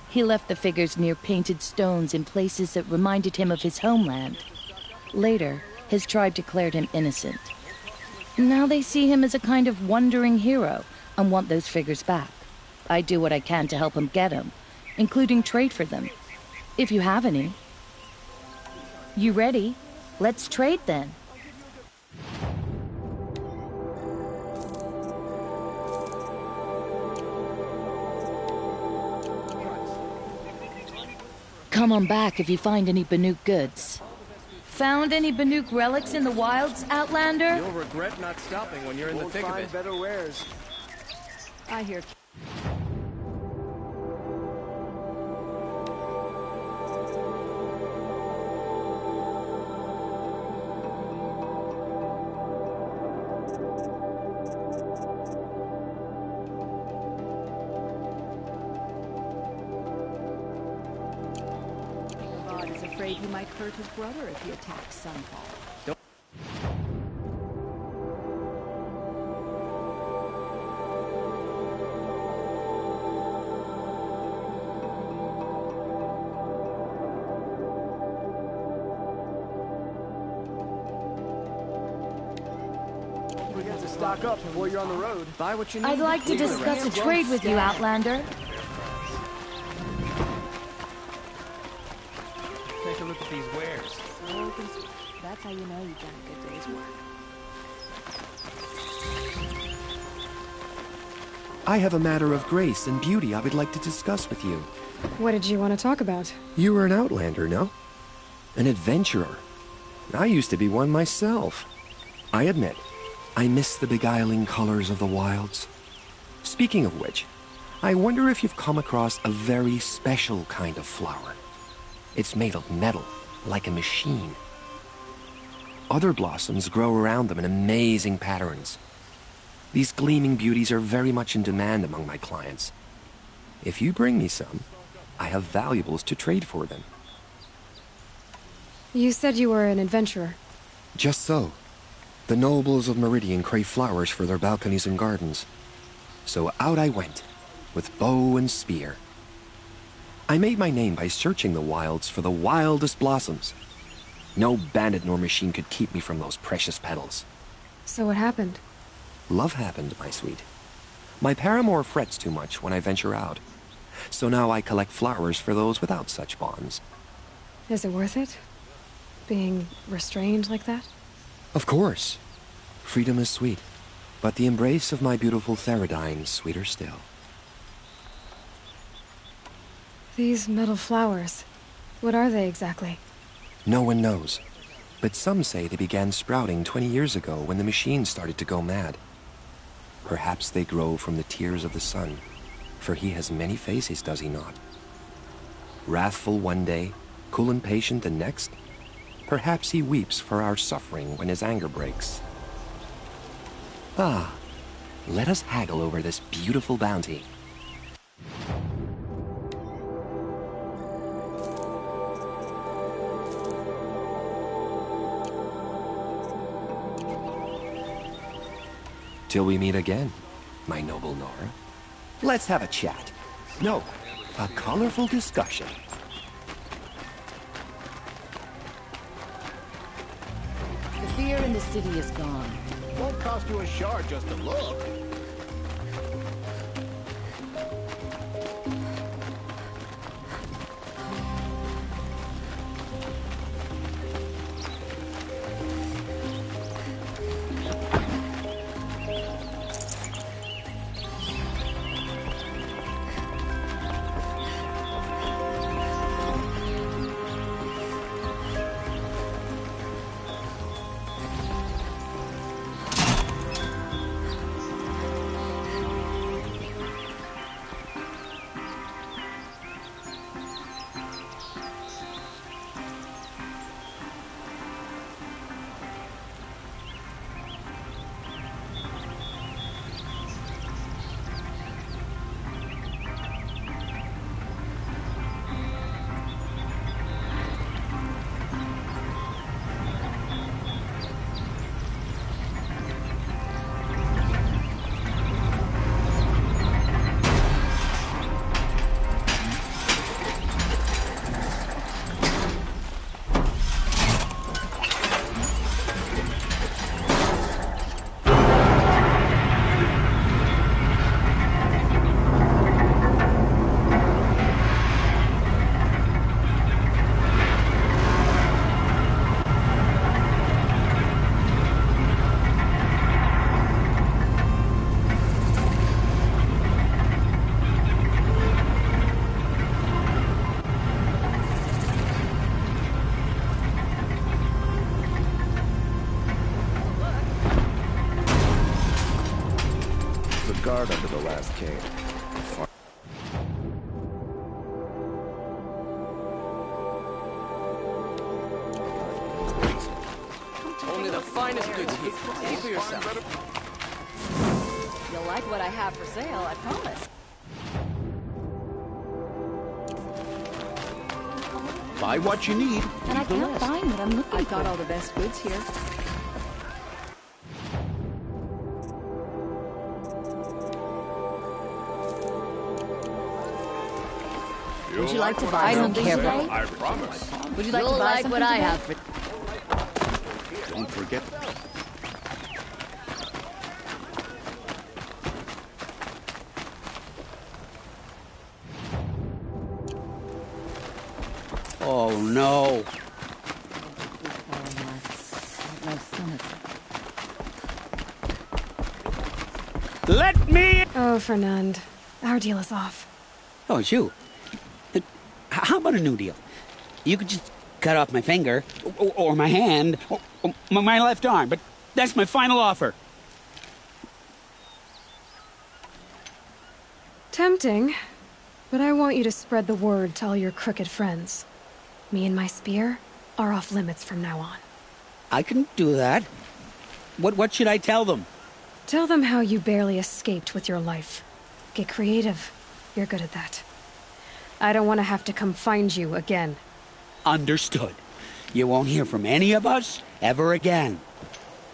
He left the figures near painted stones in places that reminded him of his homeland. Later, his tribe declared him innocent. Now they see him as a kind of wandering hero and want those figures back. I do what I can to help him get them, including trade for them, if you have any. You ready? Let's trade then. Come on back if you find any Banuk goods. Found any Banuk relics in the wilds, Outlander? You'll regret not stopping when you're in the thick of it. Better wares. I hear. God is afraid he might hurt his brother if he attacks Sunfall. Forget to stock up before you're on the road. Buy what you need. I'd like to discuss a trade with you, Outlander. Take a look at these wares. That's how you know you've done a good day's work. I have a matter of grace and beauty I would like to discuss with you. What did you want to talk about? You were an outlander, no? An adventurer. I used to be one myself. I admit, I miss the beguiling colors of the wilds. Speaking of which, I wonder if you've come across a very special kind of flower. It's made of metal, like a machine. Other blossoms grow around them in amazing patterns. These gleaming beauties are very much in demand among my clients. If you bring me some, I have valuables to trade for them. You said you were an adventurer. Just so. The nobles of Meridian crave flowers for their balconies and gardens. So out I went, with bow and spear. I made my name by searching the wilds for the wildest blossoms. No bandit nor machine could keep me from those precious petals. So what happened? Love happened, my sweet. My paramour frets too much when I venture out. So now I collect flowers for those without such bonds. Is it worth it? Being restrained like that? Of course. Freedom is sweet, but the embrace of my beautiful Theridine sweeter still. These metal flowers, what are they exactly? No one knows, but some say they began sprouting 20 years ago when the machines started to go mad. Perhaps they grow from the tears of the sun, for he has many faces, does he not? Wrathful one day, cool and patient the next. Perhaps he weeps for our suffering when his anger breaks. Ah, let us haggle over this beautiful bounty. Till we meet again, my noble Nora. Let's have a chat. No, a colorful discussion. The fear in the city is gone. Won't cost you a shard just to look. Guard under the last cave. Only the finest goods here. See for yourself. You'll like what I have for sale, I promise. Buy what you need. And I leave the can't rest. find what I'm looking for. I've got all the best goods here. Would you like to buy something today? I promise. Would you like to buy something what I today? have for... Don't forget. Oh, no. Let me... Oh, Fernand. Our deal is off. Oh, it's you. How about a new deal? You could just cut off my finger, or my hand, or my left arm, but that's my final offer. Tempting, but I want you to spread the word to all your crooked friends. Me and my spear are off limits from now on. I can do that. What should I tell them? Tell them how you barely escaped with your life. Get creative. You're good at that. I don't want to have to come find you again. Understood. You won't hear from any of us ever again.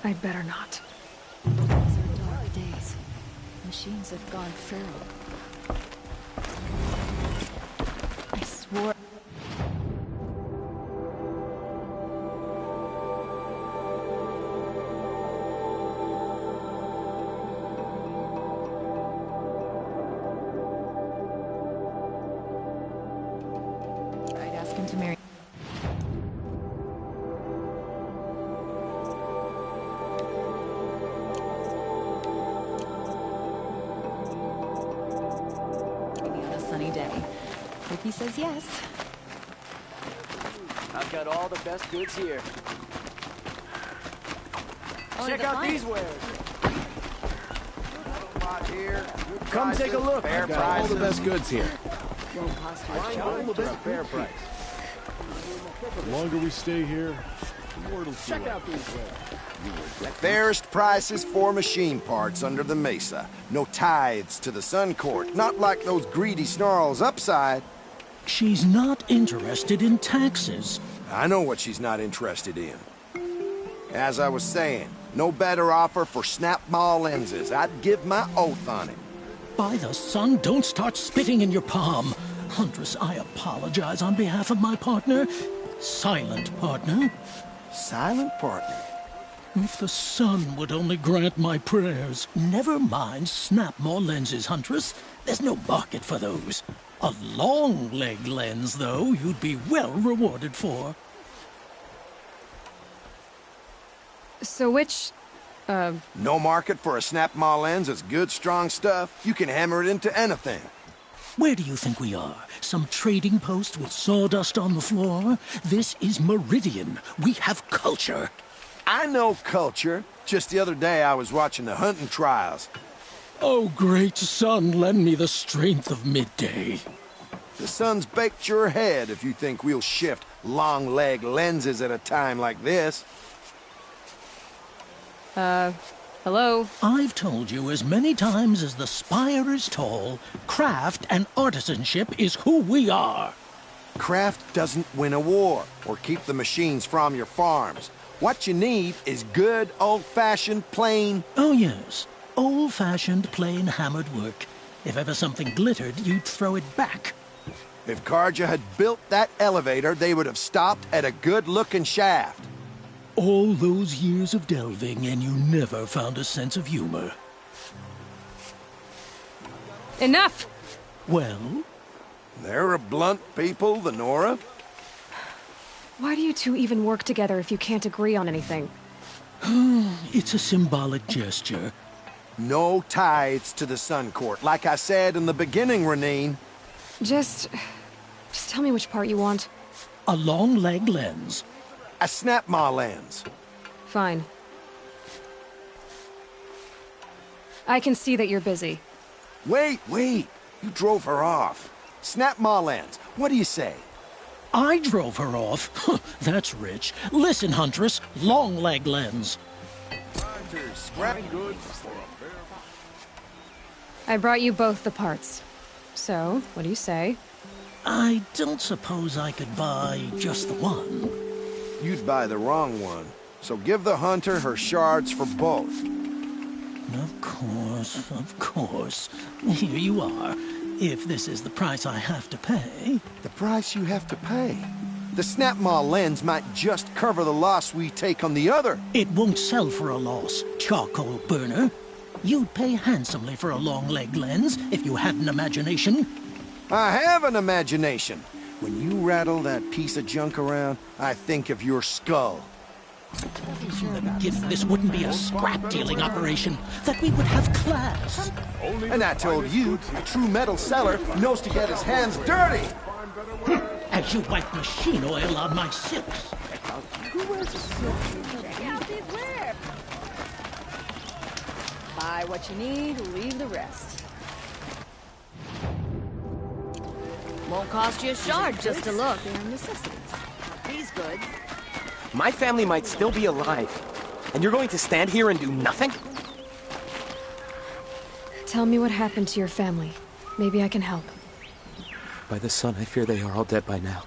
I'd better not. These are dark days. Machines have gone feral. I swore... He says yes. I've got all the best goods here. Only Check the out finest. these wares. Come take a look. I've got all the best goods here. Won't cost you a All charge. the best fair price. The longer we stay here, the more it'll feel Check out these wares. The fairest prices for machine parts under the mesa. No tithes to the Sun Court. Not like those greedy snarls upside. She's not interested in taxes. I know what she's not interested in. As I was saying, no better offer for snap-maw lenses. I'd give my oath on it. By the sun, don't start spitting in your palm. Huntress, I apologize on behalf of my partner. Silent partner. Silent partner? If the sun would only grant my prayers. Never mind snap-maw lenses, Huntress. There's no market for those. A long-leg lens, though, you'd be well rewarded for. So which, No market for a snap-maw lens is good, strong stuff. You can hammer it into anything. Where do you think we are? Some trading post with sawdust on the floor? This is Meridian. We have culture. I know culture. Just the other day I was watching the hunting trials. Oh, great sun, lend me the strength of midday. The sun's baked your head if you think we'll shift long-leg lenses at a time like this. hello? I've told you as many times as the spire is tall, craft and artisanship is who we are. Craft doesn't win a war or keep the machines from your farms. What you need is good, old-fashioned, plain... Oh, yes. Old-fashioned, plain hammered work. If ever something glittered, you'd throw it back. If Karja had built that elevator, they would have stopped at a good-looking shaft. All those years of delving, and you never found a sense of humor. Enough! Well? They're a blunt people, the Nora. Why do you two even work together if you can't agree on anything? It's a symbolic gesture. No tithes to the Sun Court, like I said in the beginning, Renine. Just tell me which part you want. A long-leg lens. A snap-maw lens. Fine. I can see that you're busy. Wait. You drove her off. Snap-maw lens. What do you say? I drove her off? That's rich. Listen, Huntress. Long-leg lens. I brought you both the parts. So, what do you say? I don't suppose I could buy just the one. You'd buy the wrong one. So give the hunter her shards for both. Of course. Here you are. If this is the price I have to pay... The price you have to pay? The snap-maw lens might just cover the loss we take on the other. It won't sell for a loss, charcoal burner. You'd pay handsomely for a long-leg lens if you had an imagination. I have an imagination. When you rattle that piece of junk around, I think of your skull. From the beginning, this wouldn't be a scrap-dealing operation. That we would have class. And I told you, a true metal seller knows to get his hands dirty. As you wipe machine oil on my silks. Buy what you need, leave the rest. Won't cost you a shard just to look. They're necessities. These goods. My family might still be alive, and you're going to stand here and do nothing? Tell me what happened to your family. Maybe I can help. By the sun, I fear they are all dead by now.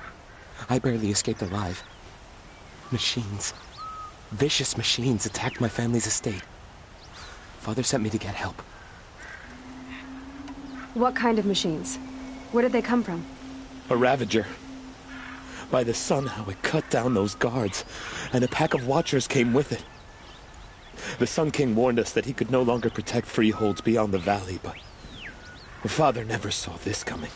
I barely escaped alive. Machines. Vicious machines attacked my family's estate. Father sent me to get help. What kind of machines? Where did they come from? A Ravager. By the sun, how it cut down those guards, and a pack of watchers came with it. The Sun King warned us that he could no longer protect freeholds beyond the valley, but Father never saw this coming.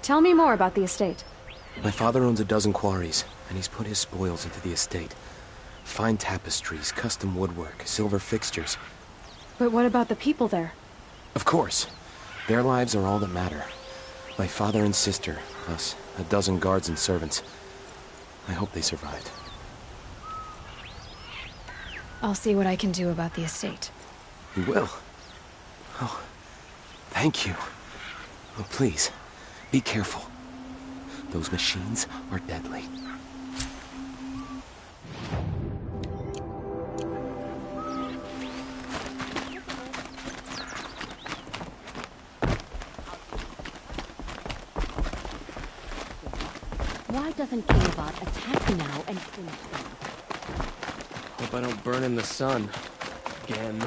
Tell me more about the estate. My father owns a dozen quarries, and he's put his spoils into the estate. Fine tapestries, custom woodwork, silver fixtures. But what about the people there? Of course. Their lives are all that matter. My father and sister, plus a dozen guards and servants. I hope they survived. I'll see what I can do about the estate. You will? Oh, thank you. Oh, please, be careful. Those machines are deadly. Why doesn't King attack now and finish them? Hope I don't burn in the sun. Again.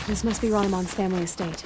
This must be Ranamon's family estate.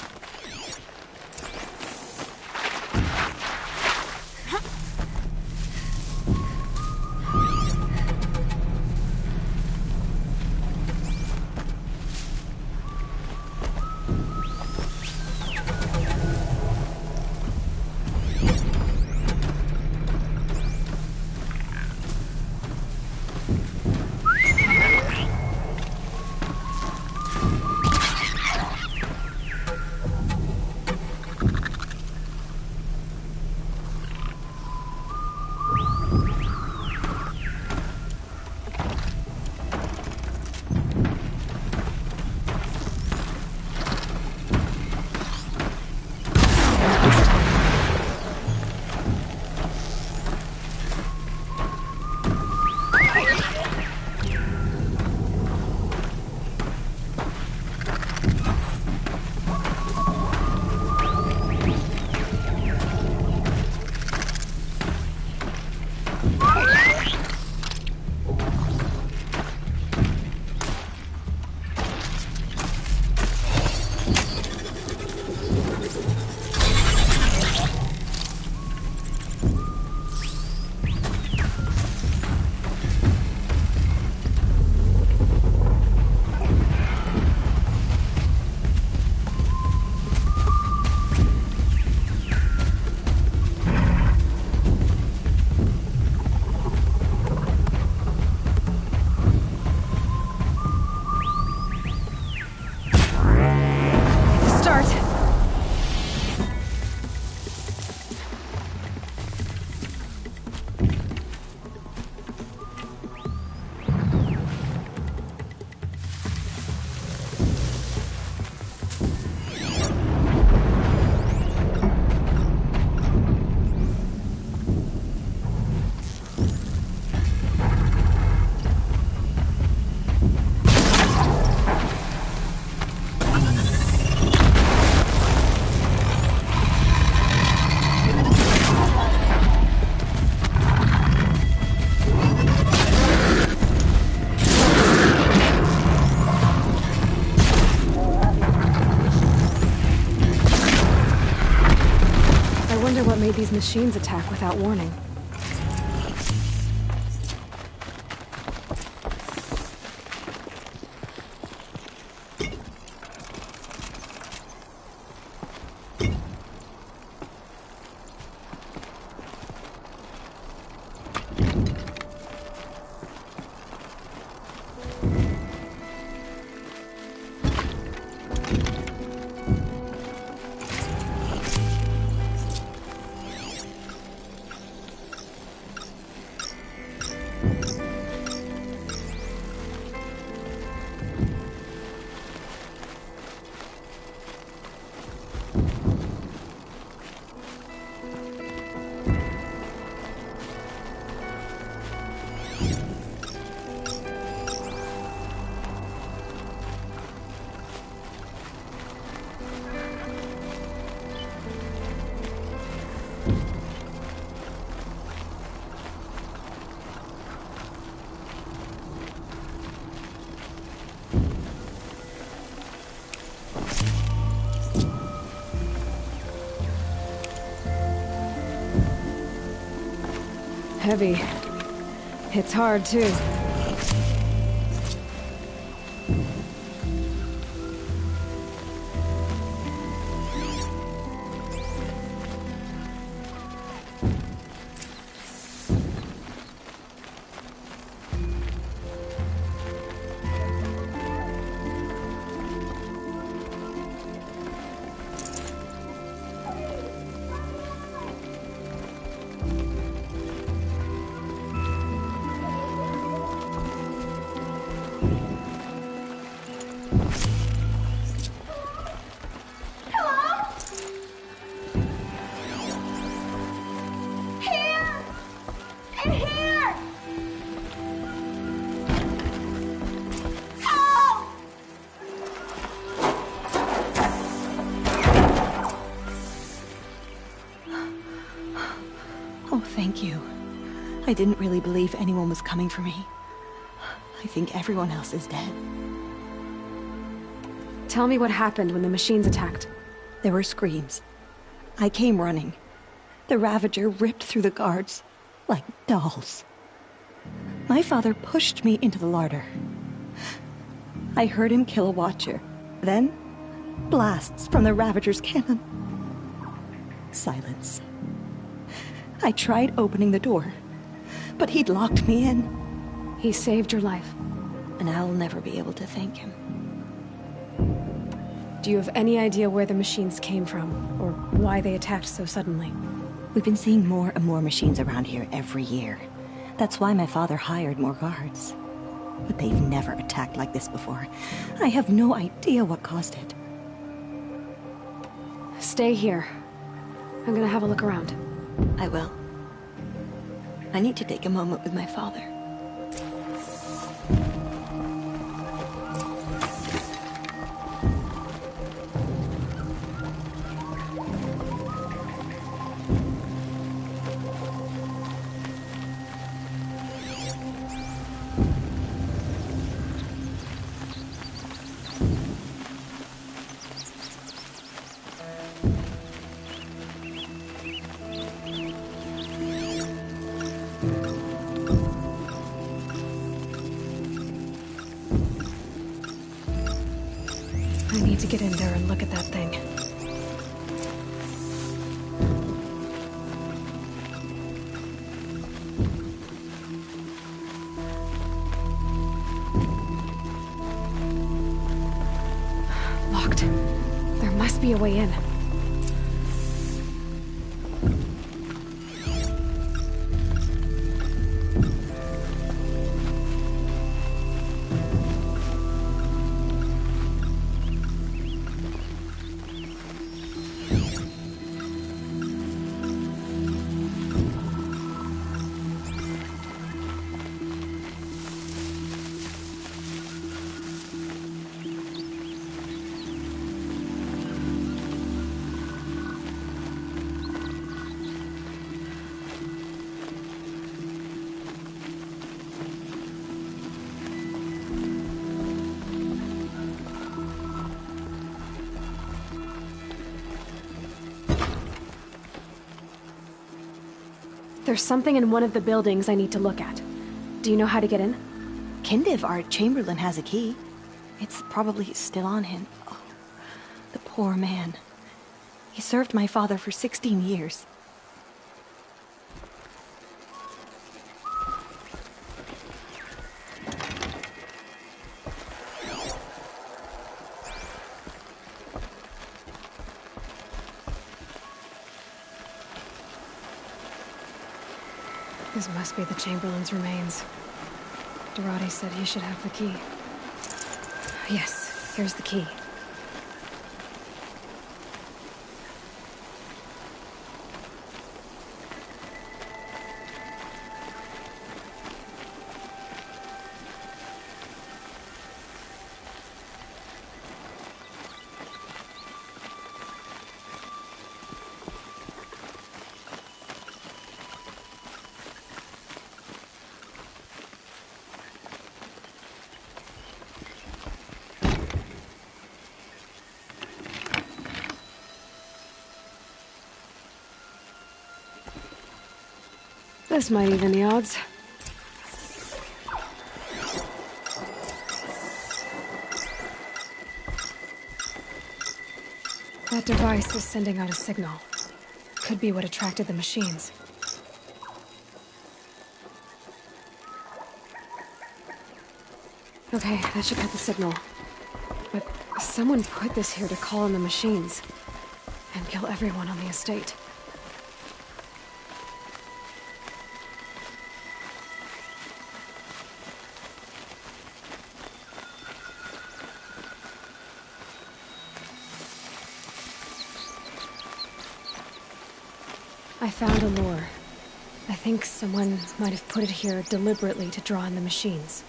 What made these machines attack without warning? Heavy. Hits hard, too. Oh, thank you. I didn't really believe anyone was coming for me. I think everyone else is dead. Tell me what happened when the machines attacked. There were screams. I came running. The Ravager ripped through the guards like dolls. My father pushed me into the larder. I heard him kill a watcher. Then, blasts from the Ravager's cannon. Silence. I tried opening the door, but he'd locked me in. He saved your life. And I'll never be able to thank him. Do you have any idea where the machines came from, or why they attacked so suddenly? We've been seeing more and more machines around here every year. That's why my father hired more guards. But they've never attacked like this before. I have no idea what caused it. Stay here. I'm gonna have a look around. I will. I need to take a moment with my father. I need to get in there and look at that thing. Locked. There must be a way in. There's something in one of the buildings I need to look at. Do you know how to get in? Kindiv, our Chamberlain, has a key. It's probably still on him. Oh, the poor man. He served my father for 16 years. This must be the Chamberlain's remains. Dorati said he should have the key. Yes, here's the key. This might even the odds. That device is sending out a signal. Could be what attracted the machines. Okay, that should cut the signal. But someone put this here to call in the machines. And kill everyone on the estate. I found a lure. I think someone might have put it here deliberately to draw in the machines.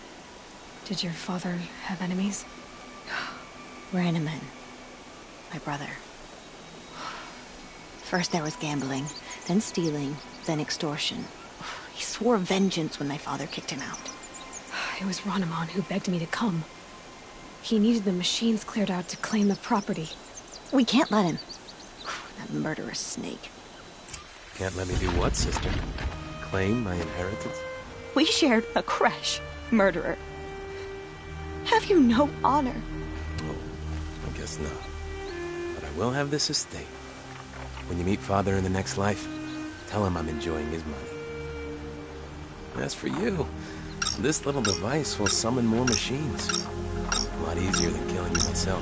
Did your father have enemies? Ranneman. My brother. First there was gambling, then stealing, then extortion. He swore vengeance when my father kicked him out. It was Ranneman who begged me to come. He needed the machines cleared out to claim the property. We can't let him. That murderous snake. Can't let me do what, sister? Claim my inheritance? We shared a creche, murderer. Have you no honor? Oh, I guess not. But I will have this estate. When you meet Father in the next life, tell him I'm enjoying his money. As for you, this little device will summon more machines. A lot easier than killing you myself.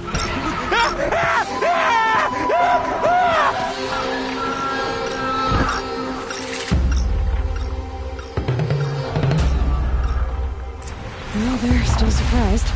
Well, they're still surprised.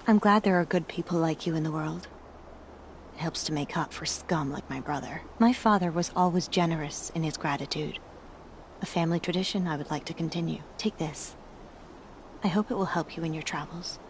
I'm glad there are good people like you in the world. It helps to make up for scum like my brother. My father was always generous in his gratitude. A family tradition I would like to continue. Take this. I hope it will help you in your travels.